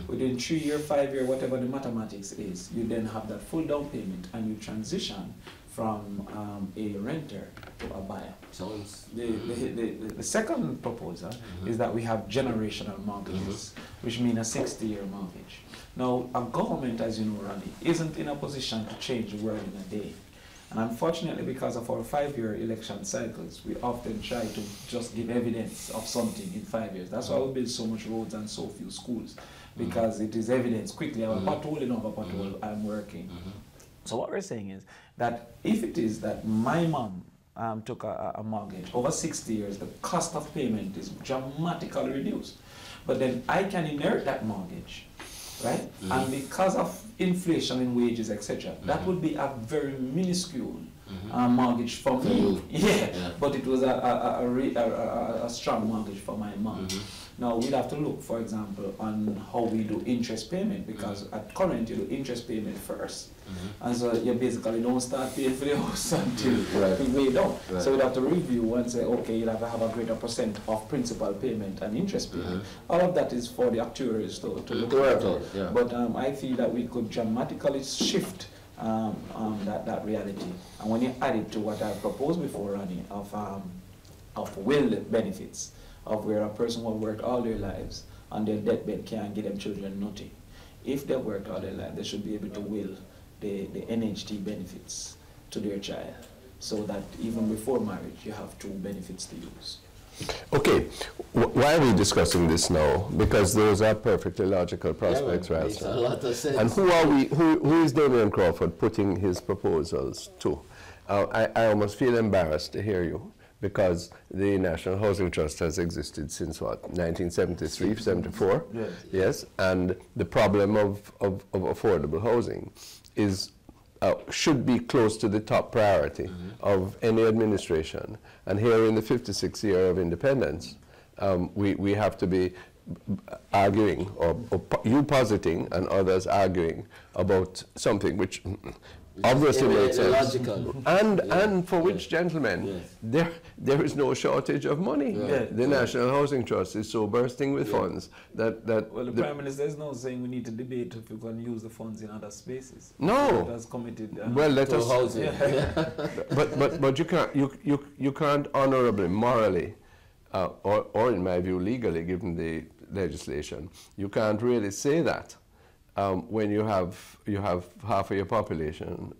Speaker 10: Within 3 year, 5 year, whatever the mathematics is, you then have that full down payment, and you transition from a renter to a buyer. The second proposal is that we have generational mortgages, which mean a 60-year mortgage. Now, a government, as you know, Ronnie, isn't in a position to change the world in a day. And unfortunately, because of our 5-year election cycles, we often try to just give evidence of something in 5 years. That's why we build so much roads and so few schools, because it is evidence quickly. I'm patrolling over patrol, I'm working. So what we're saying is that if it is that my mom took a mortgage over 60 years, the cost of payment is dramatically reduced. But then I can inherit that mortgage, right? And because of inflation in wages, etc., that would be a very minuscule mortgage for me. But it was a strong mortgage for my mom. Now, we'd have to look, for example, on how we do interest payment, because at current you do interest payment first. And so you basically don't start paying for the house until way down. So we'd have to review and say, okay, you'll have to have a greater percent of principal payment and interest payment. All of that is for the actuaries to look at. But I feel that we could dramatically shift that reality. And when you add it to what I proposed before, Ronnie, of will benefits, of where a person who worked all their lives on their deathbed can't give them children nothing. If they worked all their life, they should be able to will the NHT benefits to their child, so that even before marriage, you have two benefits to use.
Speaker 2: Okay, why are we discussing this now? Because those are perfectly logical prospects, right?
Speaker 3: Makes a lot of sense.
Speaker 2: And who are we? Who is Damian Crawford putting his proposals to? I almost feel embarrassed to hear you, because the National Housing Trust has existed since what, 1973, 74? Yes. And the problem of affordable housing is should be close to the top priority of any administration. And here in the 56th year of independence, we have to be arguing, or you positing and others arguing about something which obviously makes sense. And for which, gentlemen, there is no shortage of money. The National Housing Trust is so bursting with funds that
Speaker 10: well, the Prime Minister is now saying we need to debate if we can use the funds in other spaces.
Speaker 2: No.
Speaker 10: It has committed
Speaker 2: well, let us
Speaker 3: housing.
Speaker 2: but you can't honorably, morally, or in my view legally, given the legislation, you can't really say that. When you have half of your population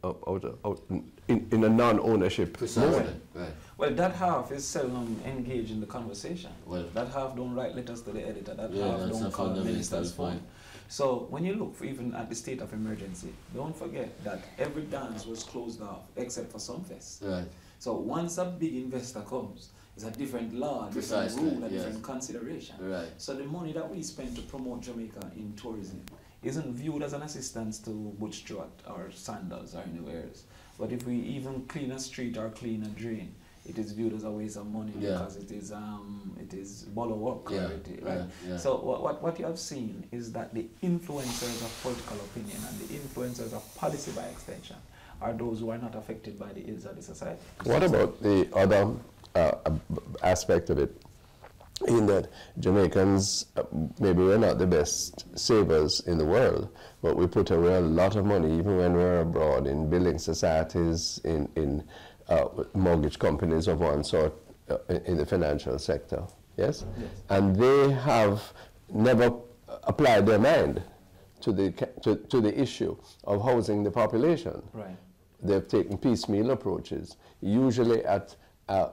Speaker 2: in a non-ownership movement.
Speaker 10: Well, that half is seldom engaged in the conversation. Well, that half don't write letters to the editor. That half don't call the minister's phone. So when you look even at the state of emergency, don't forget that every dance was closed off except for some fests. So once a big investor comes, it's a different law, different rule, a different consideration. So the money that we spend to promote Jamaica in tourism isn't viewed as an assistance to Butch Stewart or Sanders or anywhere else. But if we even clean a street or clean a drain, it is viewed as a waste of money because it is bolo work, right? So what you have seen is that the influencers of political opinion and the influencers of policy by extension are those who are not affected by the ills of the society.
Speaker 2: What about the other aspect of it? In that Jamaicans, maybe we're not the best savers in the world, but we put a real lot of money, even when we're abroad, in building societies, in mortgage companies of one sort, in the financial sector, yes? And they have never applied their mind to the issue of housing the population. They've taken piecemeal approaches, usually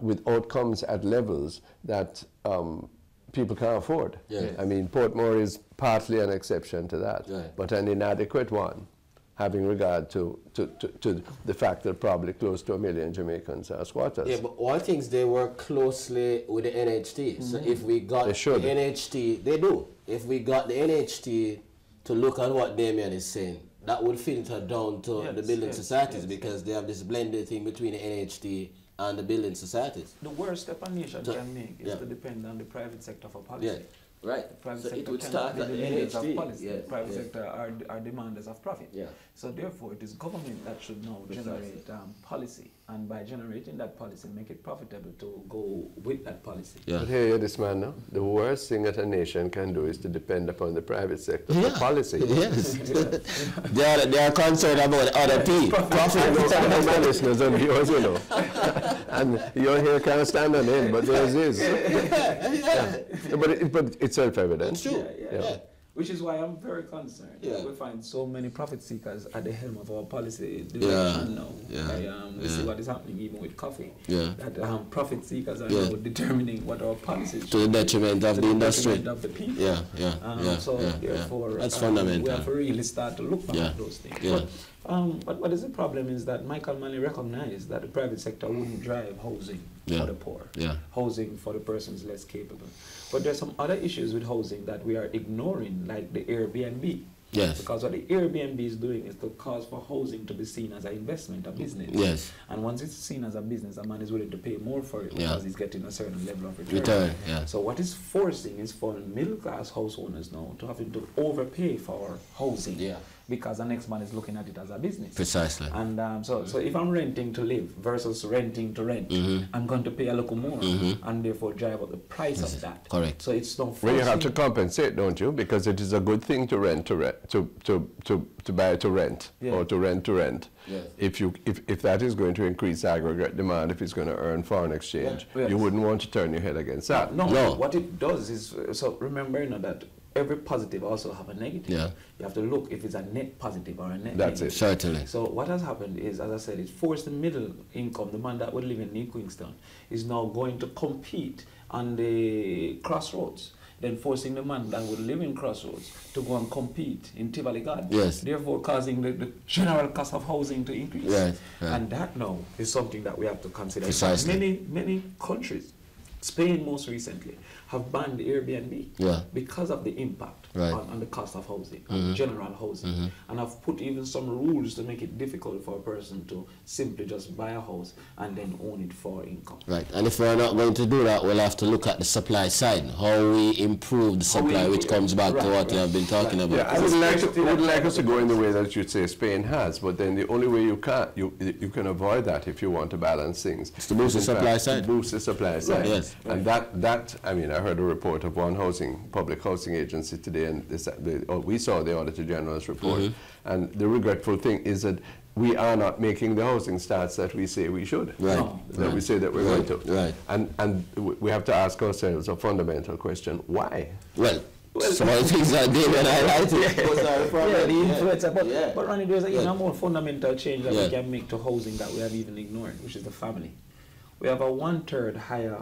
Speaker 2: with outcomes at levels that people can't afford.
Speaker 3: Yeah.
Speaker 2: I mean, Portmore is partly an exception to that, but an inadequate one, having regard to the fact that probably close to 1 million Jamaicans are squatters.
Speaker 3: Yeah, but one thing is they work closely with the NHT. So if we got the NHT, they do. If we got the NHT to look at what Damien is saying, that would filter down to the building societies because they have this blended thing between the NHT and the building societies.
Speaker 10: The worst step a nation can make is to depend on the private sector for policy.
Speaker 3: Yeah. Right.
Speaker 10: The private
Speaker 3: so
Speaker 10: sector
Speaker 3: it would
Speaker 10: cannot
Speaker 3: start
Speaker 10: be
Speaker 3: at
Speaker 10: the
Speaker 3: the
Speaker 10: leaders of
Speaker 3: NHT.
Speaker 10: policy. The private sector are demanders of profit.
Speaker 3: Yeah.
Speaker 10: So therefore, it is government that should now generate policy, and by generating that policy, make it profitable to go with that policy.
Speaker 2: Yeah. But here, this man, no? The worst thing that a nation can do is to depend upon the private sector for policy.
Speaker 3: Yes. they are concerned about other people.
Speaker 2: Profit. My listeners and viewers, you know. And your here can't stand on him, but theirs is. But it's self-evident.
Speaker 3: It's true.
Speaker 10: Yeah. Which is why I'm very concerned. We find so many profit seekers at the helm of our policy direction now. We see what is happening even with coffee. That profit seekers are now determining what our policies should be.
Speaker 3: To the detriment of the industry.
Speaker 10: Of the people.
Speaker 3: So
Speaker 10: therefore,
Speaker 3: that's fundamental.
Speaker 10: We have to really start to look back at those things. But what is the problem is that Michael Manley recognized that the private sector wouldn't drive housing for the poor, housing for the persons less capable. But there's some other issues with housing that we are ignoring, like the Airbnb.
Speaker 3: Yes.
Speaker 10: Because what the Airbnb is doing is to cause for housing to be seen as an investment, a business.
Speaker 3: Yes.
Speaker 10: And once it's seen as a business, a man is willing to pay more for it because he's getting a certain level of return. So what is forcing is for middle-class house owners now to having to overpay for housing. Because the next man is looking at it as a business.
Speaker 3: Precisely.
Speaker 10: And so if I'm renting to live versus renting to rent, I'm going to pay a little more and therefore drive up the price of that.
Speaker 3: Correct.
Speaker 10: So it's not
Speaker 2: well, you have to compensate, don't you? Because it is a good thing to rent to buy to rent or to rent. Yes. If that is going to increase aggregate demand, if it's going to earn foreign exchange, you wouldn't want to turn your head against that.
Speaker 10: No. What it does is, so remember, that every positive also have a negative. You have to look if it's a net positive or a net negative.
Speaker 3: It. Certainly.
Speaker 10: So what has happened is, as I said, it forced the middle income, the man that would live in New Queenstown, is now going to compete on the crossroads, then forcing the man that would live in Crossroads to go and compete in Tivoli Garden.
Speaker 3: Yes.
Speaker 10: Therefore causing the general cost of housing to increase.
Speaker 3: Right.
Speaker 10: And that now is something that we have to consider.
Speaker 3: Precisely.
Speaker 10: Many countries, Spain most recently, have banned Airbnb because of the impact on the cost of housing, on general housing, and have put even some rules to make it difficult for a person to simply just buy a house and then own it for income.
Speaker 3: Right, and if we're not going to do that, we'll have to look at the supply side, how we improve the supply, which comes back to what you have been talking about.
Speaker 2: Yeah, I would like us to go in the way that you say Spain has, but then the only way you can avoid that if you want to balance things.
Speaker 3: It's to boost the supply side.
Speaker 2: To boost the supply side.
Speaker 3: Yes.
Speaker 2: And that, I mean, I heard a report of one public housing agency today, and we saw the Auditor General's report, and the regretful thing is that we are not making the housing starts that we say we should. That we say that we're going to. And we have to ask ourselves a fundamental question: why?
Speaker 3: Well, some of the things that David highlighted.
Speaker 10: The influencer. But Ronnie, there's a more fundamental change that we can make to housing that we have even ignored, which is the family. We have a 1/3 higher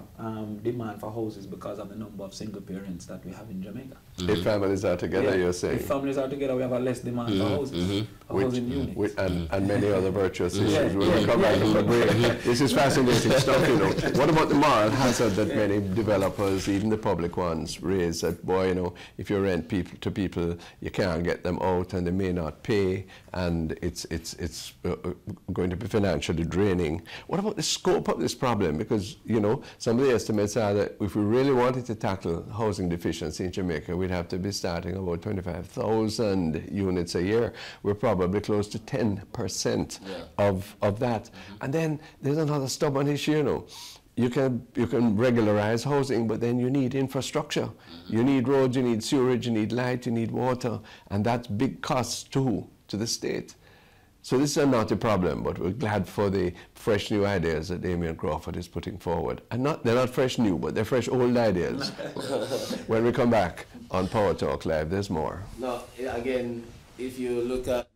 Speaker 10: demand for houses because of the number of single parents that we have in Jamaica.
Speaker 2: If families are together, you're saying?
Speaker 10: If families are together, we have a less demand for houses, housing units.
Speaker 2: And many other virtuous issues. We'll come back from the break. This is fascinating stuff, you know. What about the moral hazard that many developers, even the public ones, raise that, boy, you know, if you rent to people, you can't get them out and they may not pay, and it's going to be financially draining. What about the scope of this problem? Because, you know, some of the estimates are that if we really wanted to tackle housing deficiency in Jamaica, we'd have to be starting about 25,000 units a year. We're probably close to 10% of that. And then there's another stubborn issue, you know. You can regularize housing, but then you need infrastructure. You need roads, you need sewerage, you need light, you need water, and that's big costs too to the state. So this is not a problem, but we're glad for the fresh new ideas that Damien Crawford is putting forward. And they're not fresh new, but they're fresh old ideas. When we come back on Power Talk Live, there's more.
Speaker 3: No, again, if you look at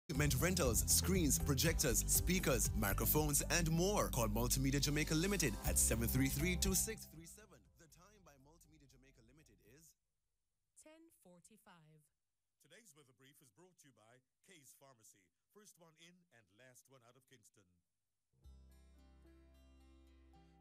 Speaker 6: equipment rentals, screens, projectors, speakers, microphones, and more. Call Multimedia Jamaica Limited at 733-2637. The time by Multimedia Jamaica.
Speaker 5: weather brief is brought to you by K's Pharmacy. First one in and last one out of Kingston.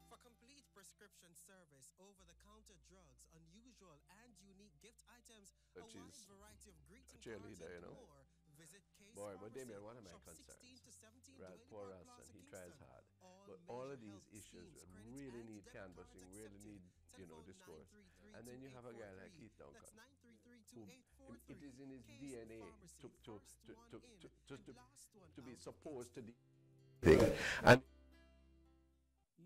Speaker 11: For complete prescription service, over-the-counter drugs, unusual and unique gift items, a wide variety of greeting cards and more, visit K's
Speaker 2: Boy,
Speaker 11: Pharmacy.
Speaker 2: but Damien, one of my
Speaker 11: Shop
Speaker 2: concerns,
Speaker 11: 16 to 17
Speaker 2: poor
Speaker 11: Dwayne Park
Speaker 2: Ruston,
Speaker 11: Plaza,
Speaker 2: he tries
Speaker 11: Kingston.
Speaker 2: hard.
Speaker 11: All
Speaker 2: But all
Speaker 11: major
Speaker 2: of these
Speaker 11: health
Speaker 2: issues
Speaker 11: schemes, credit
Speaker 2: really
Speaker 11: and
Speaker 2: need
Speaker 11: debit cards
Speaker 2: canvassing, really
Speaker 11: accepted.
Speaker 2: need,
Speaker 11: Telephone
Speaker 2: discourse.
Speaker 11: 933
Speaker 2: And then you have a guy like
Speaker 11: 2843.
Speaker 2: Keith Duncan,
Speaker 11: That's 933
Speaker 2: who
Speaker 11: 2843.
Speaker 2: it is in his
Speaker 11: K's
Speaker 2: DNA
Speaker 11: Pharmacy, first one in
Speaker 2: just
Speaker 11: and last one
Speaker 2: to be
Speaker 11: out.
Speaker 2: supposed to thing. And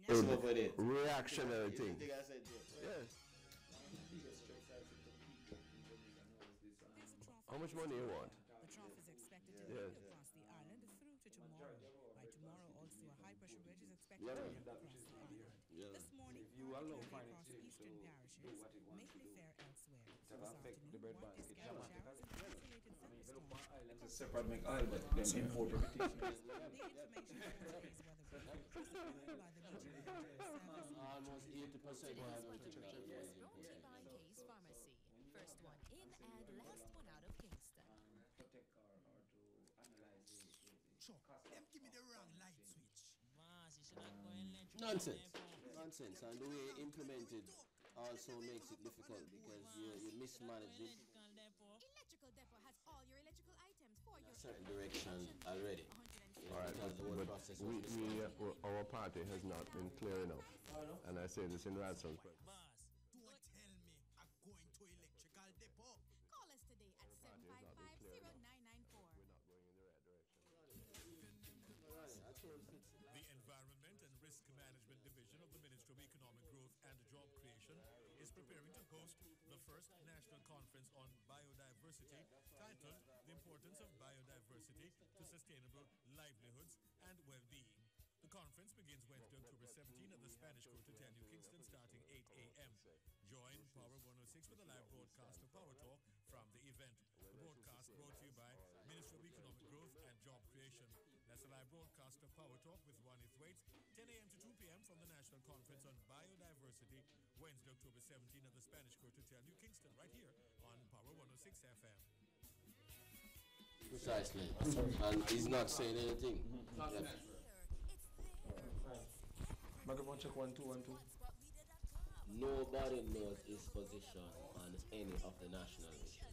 Speaker 3: it.
Speaker 2: reactionary thing.
Speaker 3: I said,
Speaker 2: Yes. How much money you want?
Speaker 12: The trough is expected to
Speaker 2: Yes.
Speaker 12: be across the island through to tomorrow. By tomorrow, also a high-pressure ridge is expected
Speaker 3: Yeah.
Speaker 12: to move across the island.
Speaker 3: Yeah.
Speaker 12: This morning,
Speaker 9: If you allow
Speaker 12: particularly
Speaker 9: finance
Speaker 12: across
Speaker 9: to
Speaker 12: eastern
Speaker 9: do
Speaker 12: parishes,
Speaker 9: what it wants
Speaker 12: mainly
Speaker 9: to do,
Speaker 12: fair elsewhere.
Speaker 9: it
Speaker 12: This
Speaker 9: affect the
Speaker 12: afternoon,
Speaker 9: bread
Speaker 12: one
Speaker 9: basket
Speaker 12: scattered
Speaker 9: dramatically.
Speaker 12: showers and isolated thunderstorms.
Speaker 10: It's a separate make oil, but them import repetition.
Speaker 12: The information for today's weather briefing was supplied by the Meteorological Service.
Speaker 3: Almost 80%
Speaker 13: Today's
Speaker 3: have
Speaker 13: weather
Speaker 3: to check
Speaker 13: brief
Speaker 3: that
Speaker 13: is brought to you by K's Pharmacy. First one in and last one out of Kingston.
Speaker 10: Protect or to analyze
Speaker 14: Them give me the wrong light switch.
Speaker 3: Nonsense. Nonsense. And the way you implement it also makes it difficult because you mismanage it
Speaker 13: Electrical Depot has all your electrical items for your
Speaker 3: certain direction already.
Speaker 2: All right,
Speaker 3: Because the whole
Speaker 2: but
Speaker 3: process was
Speaker 2: our party has not been clear enough. And I say this in ransom.
Speaker 14: Don't tell me I'm going to electrical depot.
Speaker 13: Call us today at 755-0994.
Speaker 2: We're not going in the right direction.
Speaker 5: The Environment and Risk Management Division of the Ministry of Economic Growth and Job Creation is preparing to host the first national conference on biodiversity titled The Importance of Biodiversity to Sustainable Livelihoods and Well-Being. The conference begins Wednesday, October 17 at the Spanish Court Hotel, New Kingston, starting 8 a.m. Join Power 106 with a live broadcast of Power Talk from the event. The broadcast brought to you by Ministry of Economic Growth and Job Creation. That's a live broadcast of Power Talk with Ronnie Thwaites, 10 a.m. to 2 p.m. from the National Conference on Biodiversity, Wednesday, October 17 at the Spanish Court Hotel, New Kingston, right here on Power 106 FM.
Speaker 3: Precisely. And he's not saying anything.
Speaker 10: Microphone check 1 2 1 2.
Speaker 3: Nobody knows his position on any of the national issues.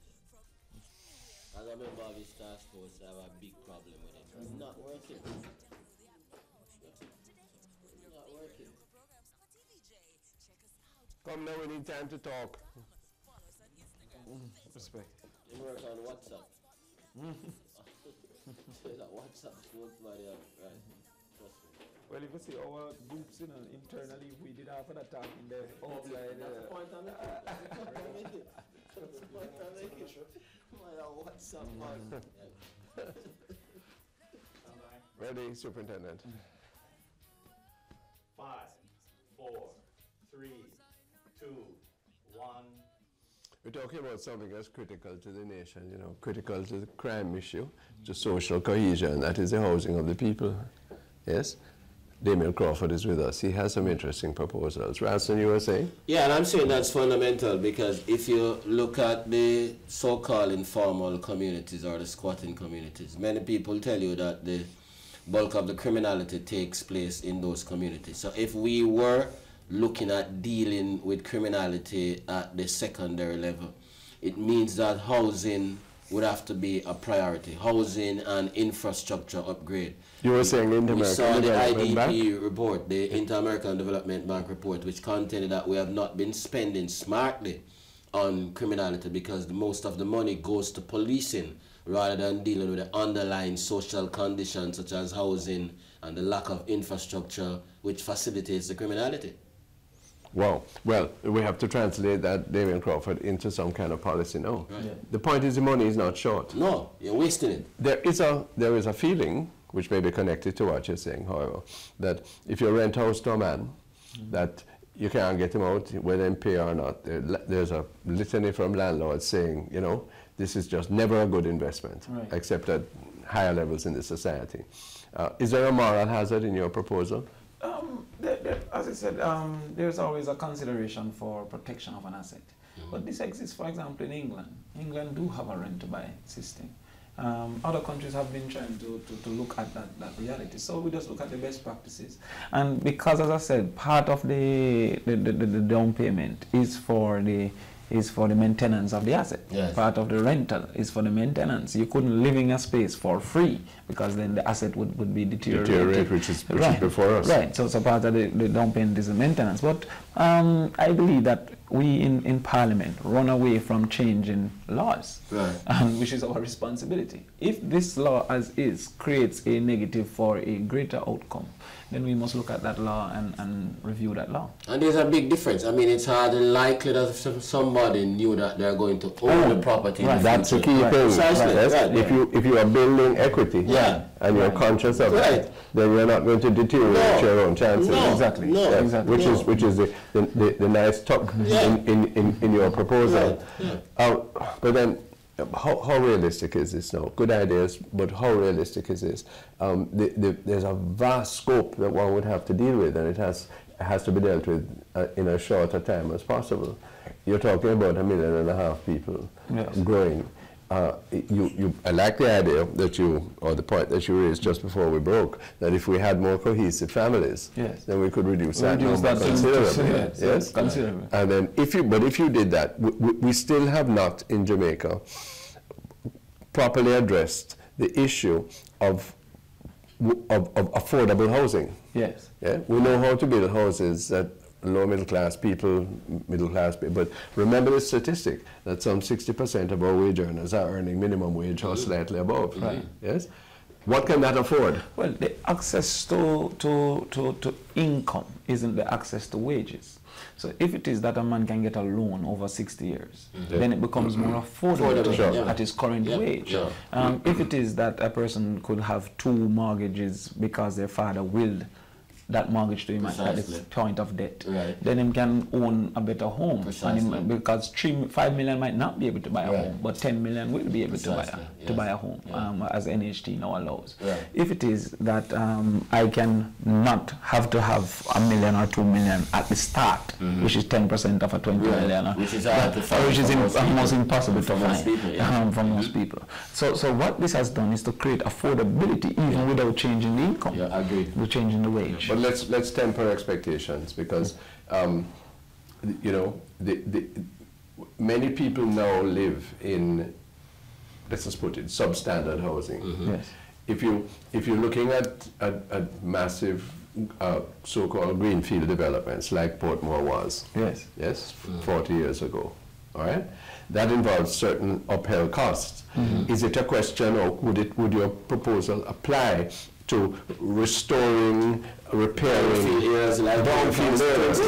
Speaker 3: As a member of his task force, I have a big problem with it. It's not working. It's not working.
Speaker 2: Come now, we need time to talk.
Speaker 10: Respect.
Speaker 3: It works on WhatsApp. There's a WhatsApp phone for the right. Trust me.
Speaker 10: Well, if you see our groups, internally, we did half of the time in the outside.
Speaker 3: That's the point I'm making. That's the point I'm making. My WhatsApp man.
Speaker 2: Ready, Superintendent?
Speaker 4: 5, 4, 3, 2, 1.
Speaker 2: We're talking about something that's critical to the nation, critical to the crime issue, to social cohesion, that is the housing of the people. Yes? Damien Crawford is with us. He has some interesting proposals. Ransom, you were saying?
Speaker 3: Yeah, and I'm saying that's fundamental because if you look at the so-called informal communities or the squatting communities, many people tell you that the bulk of the criminality takes place in those communities. So if we were looking at dealing with criminality at the secondary level, it means that housing would have to be a priority. Housing and infrastructure upgrade.
Speaker 2: You were saying Inter-American
Speaker 3: We saw the
Speaker 2: Development
Speaker 3: IDP
Speaker 2: Bank?
Speaker 3: report, the Inter-American Development Bank report, which contended that we have not been spending smartly on criminality because most of the money goes to policing rather than dealing with the underlying social conditions such as housing and the lack of infrastructure which facilitates the criminality.
Speaker 2: Wow. Well, we have to translate that, Damien Crawford, into some kind of policy now.
Speaker 3: Right. Yeah.
Speaker 2: The point is the money is not short.
Speaker 3: No, you're wasting it.
Speaker 2: There is a feeling, which may be connected to what you're saying, however, that if you rent a house to a man, that you can't get him out, whether in pay or not. There's a litany from landlords saying, this is just never a good investment,
Speaker 10: right,
Speaker 2: except at higher levels in the society. Is there a moral hazard in your proposal?
Speaker 10: There as I said, there's always a consideration for protection of an asset. But this exists, for example, in England. England do have a rent-to-buy system. Other countries have been trying to look at that reality. So we just look at the best practices. And because, as I said, part of the down payment is for the maintenance of the asset.
Speaker 3: Yes.
Speaker 10: Part of the rental is for the maintenance. You couldn't live in a space for free because then the asset would be deteriorated.
Speaker 2: Which is before us.
Speaker 10: Right, so part of the down payment is the maintenance. But I believe that we in Parliament run away from changing laws, right. Which is our responsibility. If this law as is creates a negative for a greater outcome, then we must look at that law and review that law. And
Speaker 3: there's a big difference. I mean, it's hardly likely that somebody knew that they're going to own the property.
Speaker 2: Right. That's the key thing.
Speaker 3: Precisely.
Speaker 2: Yes.
Speaker 3: Right.
Speaker 2: If you are building equity and you're conscious of it, then you're not going to deteriorate your own chances.
Speaker 3: No.
Speaker 10: Exactly.
Speaker 3: No.
Speaker 2: Yes.
Speaker 3: Exactly.
Speaker 2: Which is the nice tuck in your proposal. Right. But then, how realistic is this now? Good ideas, but how realistic is this? There's a vast scope that one would have to deal with, and it has to be dealt with in as short a time as possible. You're talking about 1.5 million people growing. I like the idea that or the point that you raised just before we broke, that if we had more cohesive families, then we could reduce that number considerably. Yes, considerably. And then if you did that, we still have not in Jamaica properly addressed the issue of affordable housing.
Speaker 10: Yes.
Speaker 2: Yeah, we know how to build houses that low middle class people, but remember the statistic that some 60% of our wage earners are earning minimum wage or slightly above.
Speaker 10: Right.
Speaker 2: Yes. What can that afford?
Speaker 10: Well, the access to income isn't the access to wages. So if it is that a man can get a loan over 60 years, then it becomes more affordable at his current wage. If it is that a person could have 2 mortgages because their father willed that mortgage to him at the point of debt, then he can own a better home. And because 5 million might not be able to buy a home, but 10 million will be able to buy a home, as NHT now allows. If it is that I can not have to have $1 million or 2 million at the start, which is 10% of a 20 million, which is almost impossible to find for most people. So what this has done is to create affordability even without changing the income, without changing the wage.
Speaker 2: But let's temper expectations, because many people now live in, let's just put it, substandard housing.
Speaker 10: Yes.
Speaker 2: If you're looking at massive so-called greenfield developments like Portmore was, yes, 40 years ago, all right, that involves certain upheld costs. Is it a question, or would your proposal apply to restoring, repairing brownfield areas?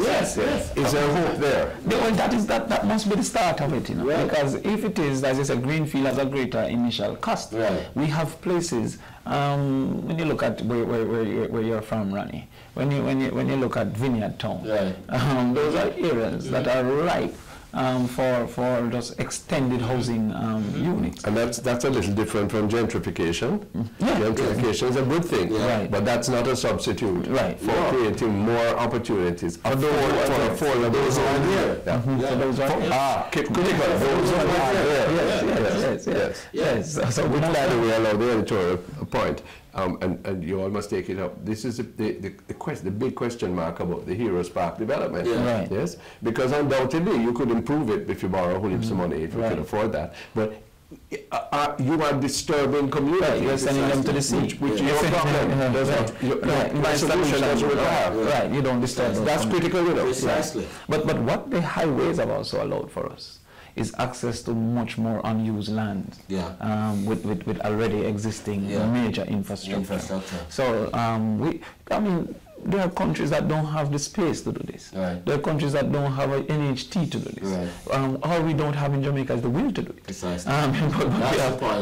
Speaker 2: Yes. Is there hope there?
Speaker 10: Well, that must be the start of it, because if it is, as I said, greenfield has a greater initial cost. We have places, when you look at where you're from, Ronnie, when you look at Vineyard Town, those are areas that are ripe for just extended housing units.
Speaker 2: And that's a little different from gentrification. Gentrification is a good thing, but that's not a substitute for creating more opportunities for affordable. Those are there. Keep critical. Those are there. Yes. So we're glad that we allow the editorial point. And you all must take it up. This is the big question mark about the Heroes Park development. Yes, because undoubtedly you could improve it if you borrow whole heaps of money, if you could afford that. But you are disturbing communities.
Speaker 10: You're sending them to the sea.
Speaker 2: Which is your problem. My solution doesn't require.
Speaker 10: You don't disturb.
Speaker 2: That's critical,
Speaker 10: Precisely. But what the highways have also allowed for us is access to much more unused land with already existing major infrastructure. So there are countries that don't have the space to do this. There are countries that don't have an NHT to do this. All we don't have in Jamaica is the will to do it.
Speaker 3: Precisely.
Speaker 10: But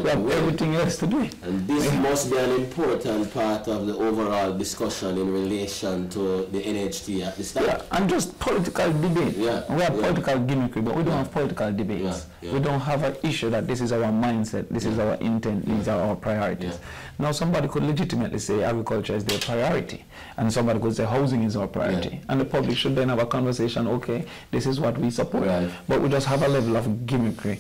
Speaker 10: we have everything else to do it.
Speaker 3: And this must be an important part of the overall discussion in relation to the NHT at the start.
Speaker 10: And just political debate. We have political gimmickry, but we don't have political debates. We don't have an issue that this is our mindset, this is our intent, these are our priorities. Now somebody could legitimately say agriculture is their priority, and somebody could say housing is our priority, and the public should then have a conversation. Okay, this is what we support, but we just have a level of gimmickry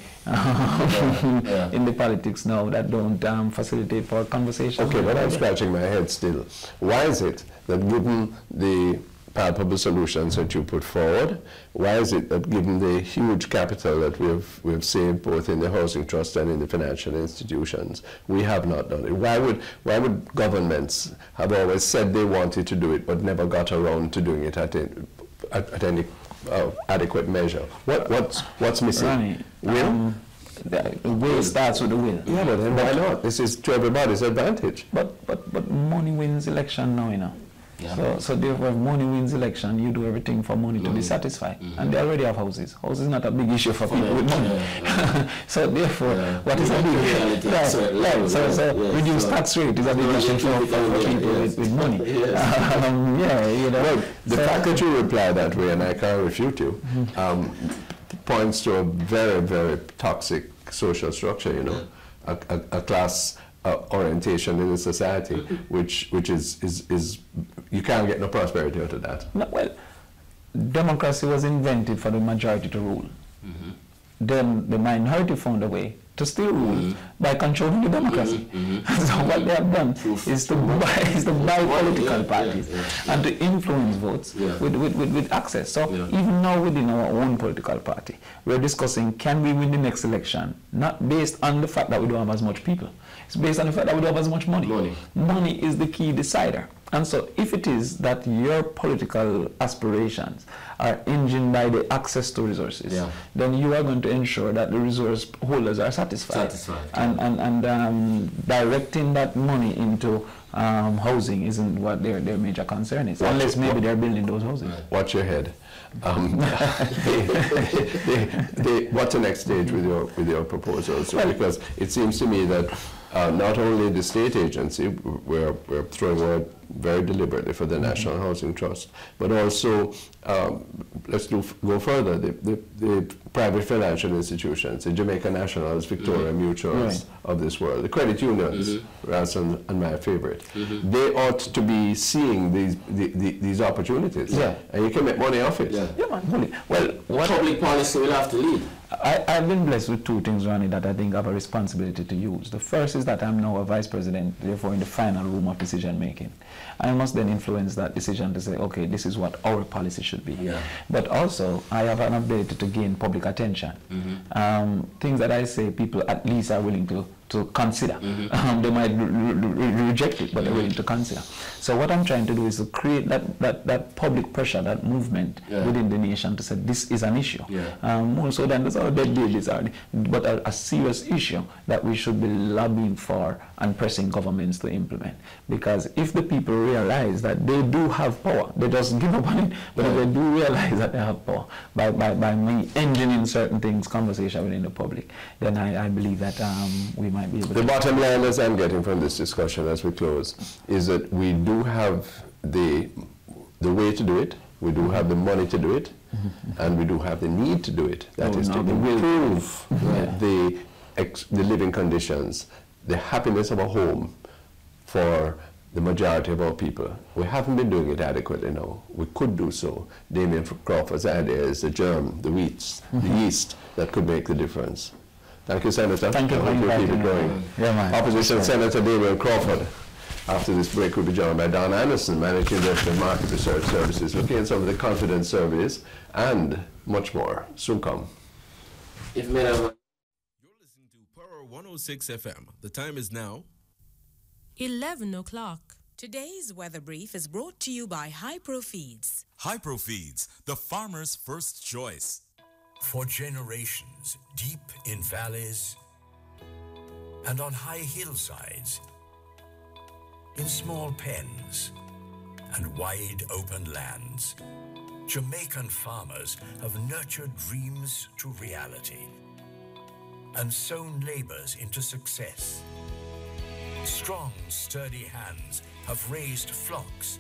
Speaker 10: in the politics now that don't facilitate for conversation.
Speaker 2: Okay, but I'm scratching my head still. Why is it that given the palpable solutions that you put forward, why is it that given the huge capital that we've saved both in the housing trust and in the financial institutions, we have not done it? Why would governments have always said they wanted to do it but never got around to doing it at any adequate measure? What's missing?
Speaker 10: Ronnie,
Speaker 2: will?
Speaker 10: The will starts with the will.
Speaker 2: Yeah, but then why not? This is to everybody's advantage.
Speaker 10: But money wins election now, you know. Yeah. So therefore, if money wins election, you do everything for money to be satisfied. And they already have houses. House is not a big issue for people with money. So therefore, what is a big issue? So reduced tax rate is a big issue for people with money.
Speaker 2: Well, the fact that you reply that way, and I can't refute you, points to a very, very toxic social structure, you know, a class orientation in the society, which is you can't get no prosperity out of that.
Speaker 10: No, well, democracy was invented for the majority to rule. Then the minority found a way to still rule by controlling the democracy. So what they have done is to buy political parties and to influence votes with access. So even now within our own political party, we're discussing, can we win the next election? Not based on the fact that we don't have as much people. It's based on the fact that we don't have as much money. Money is the key decider. And so if it is that your political aspirations are engined by the access to resources, then you are going to ensure that the resource holders are satisfied. And directing that money into housing isn't what their major concern is, unless maybe they're building those houses.
Speaker 2: Watch your head. What's the next stage with your proposals? Because it seems to me that not only the state agency, we're throwing word very deliberately for the National Housing Trust, but also let's go further. The private financial institutions, the Jamaica Nationals, Victoria Mutuals of this world, the credit unions, Ransom and my favorite, they ought to be seeing these opportunities, and you can make money off it.
Speaker 3: Well, what public policy will have to lead?
Speaker 10: I've been blessed with two things, Ronnie, that I think I have a responsibility to use. The first is that I'm now a vice president, therefore in the final room of decision making. I must then influence that decision to say, okay, this is what our policy should be. But also, I have an ability to gain public attention. Things that I say, people at least are willing to consider. They might reject it, but they're willing to consider. So what I'm trying to do is to create that public pressure, that movement within the nation to say this is an issue. More so than our dead babies are, but a serious issue that we should be lobbying for and pressing governments to implement. Because if the people realize that they do have power, they just give up on it, but if they do realize that they have power by me engineering certain things, conversation within the public, then I believe that we might be able to.
Speaker 2: The bottom line, as I'm getting from this discussion as we close, is that we do have the way to do it, we do have the money to do it, and we do have the need to do it. That is to improve the living conditions, the happiness of a home for the majority of our people. We haven't been doing it adequately now. We could do so. Damien Crawford's idea is the germ, the wheats, the yeast that could make the difference. Thank you, Senator.
Speaker 10: Thank you for
Speaker 2: keep it going. Opposition Senator Damien Crawford. After this break, we'll be joined by Don Anderson, Managing Director of Market Research Services, looking at some of the confidence surveys and much more. Soon come.
Speaker 15: You're listening to Power 106 FM. The time is now
Speaker 8: 11 o'clock.
Speaker 13: Today's weather brief is brought to you by Hypro Feeds.
Speaker 16: Hypro Feeds, the farmer's first choice.
Speaker 17: For generations, deep in valleys and on high hillsides, in small pens and wide open lands, Jamaican farmers have nurtured dreams to reality and sown labors into success. Strong, sturdy hands have raised flocks,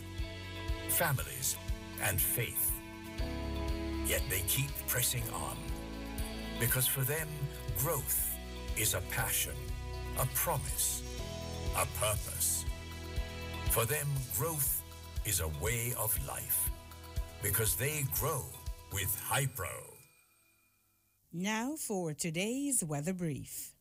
Speaker 17: families, and faith. Yet they keep pressing on, because for them, growth is a passion, a promise, a purpose. For them, growth is a way of life because they grow with Hypro.
Speaker 12: Now for today's weather brief.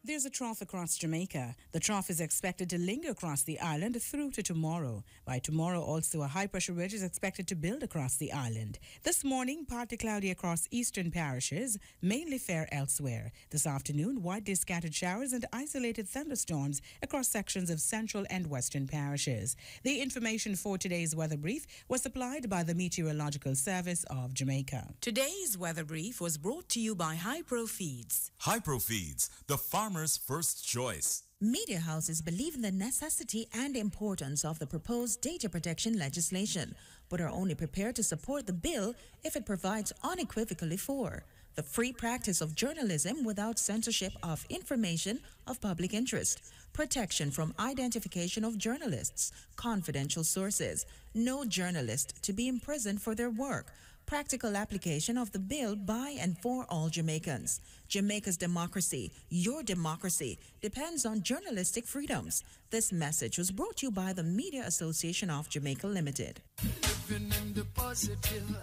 Speaker 12: There's a trough across Jamaica. The trough is expected to linger across the island through to tomorrow. By tomorrow, also a high-pressure ridge is expected to build across the island. This morning, partly cloudy across eastern parishes, mainly fair elsewhere. This afternoon, widely scattered showers and isolated thunderstorms across sections of central and western parishes. The information for today's weather brief was supplied by the Meteorological Service of Jamaica. Today's weather brief was brought to you by Hypro Feeds.
Speaker 16: Hypro Feeds, the farmer's first choice.
Speaker 18: Media houses believe in the necessity and importance of the proposed data protection legislation, but are only prepared to support the bill if it provides unequivocally for the free practice of journalism without censorship of information of public interest, protection from identification of journalists, confidential sources, no journalist to be imprisoned for their work, practical application of the bill by and for all Jamaicans. Jamaica's democracy, your democracy, depends on journalistic freedoms. This message was brought to you by the Media Association of Jamaica Limited.
Speaker 1: Living in the positive.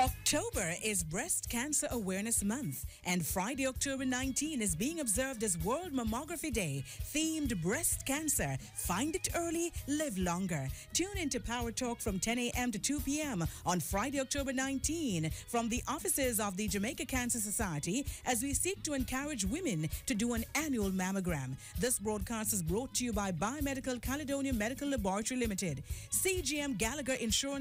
Speaker 12: October is Breast Cancer Awareness Month, and Friday, October 19 is being observed as World Mammography Day, themed breast cancer. Find it early, live longer. Tune into Power Talk from 10 a.m. to 2 p.m. on Friday, October 19 from the offices of the Jamaica Cancer Society as we seek to encourage women to do an annual mammogram. This broadcast is brought to you by Biomedical Caledonia Medical Laboratory Limited, CGM Gallagher Insurance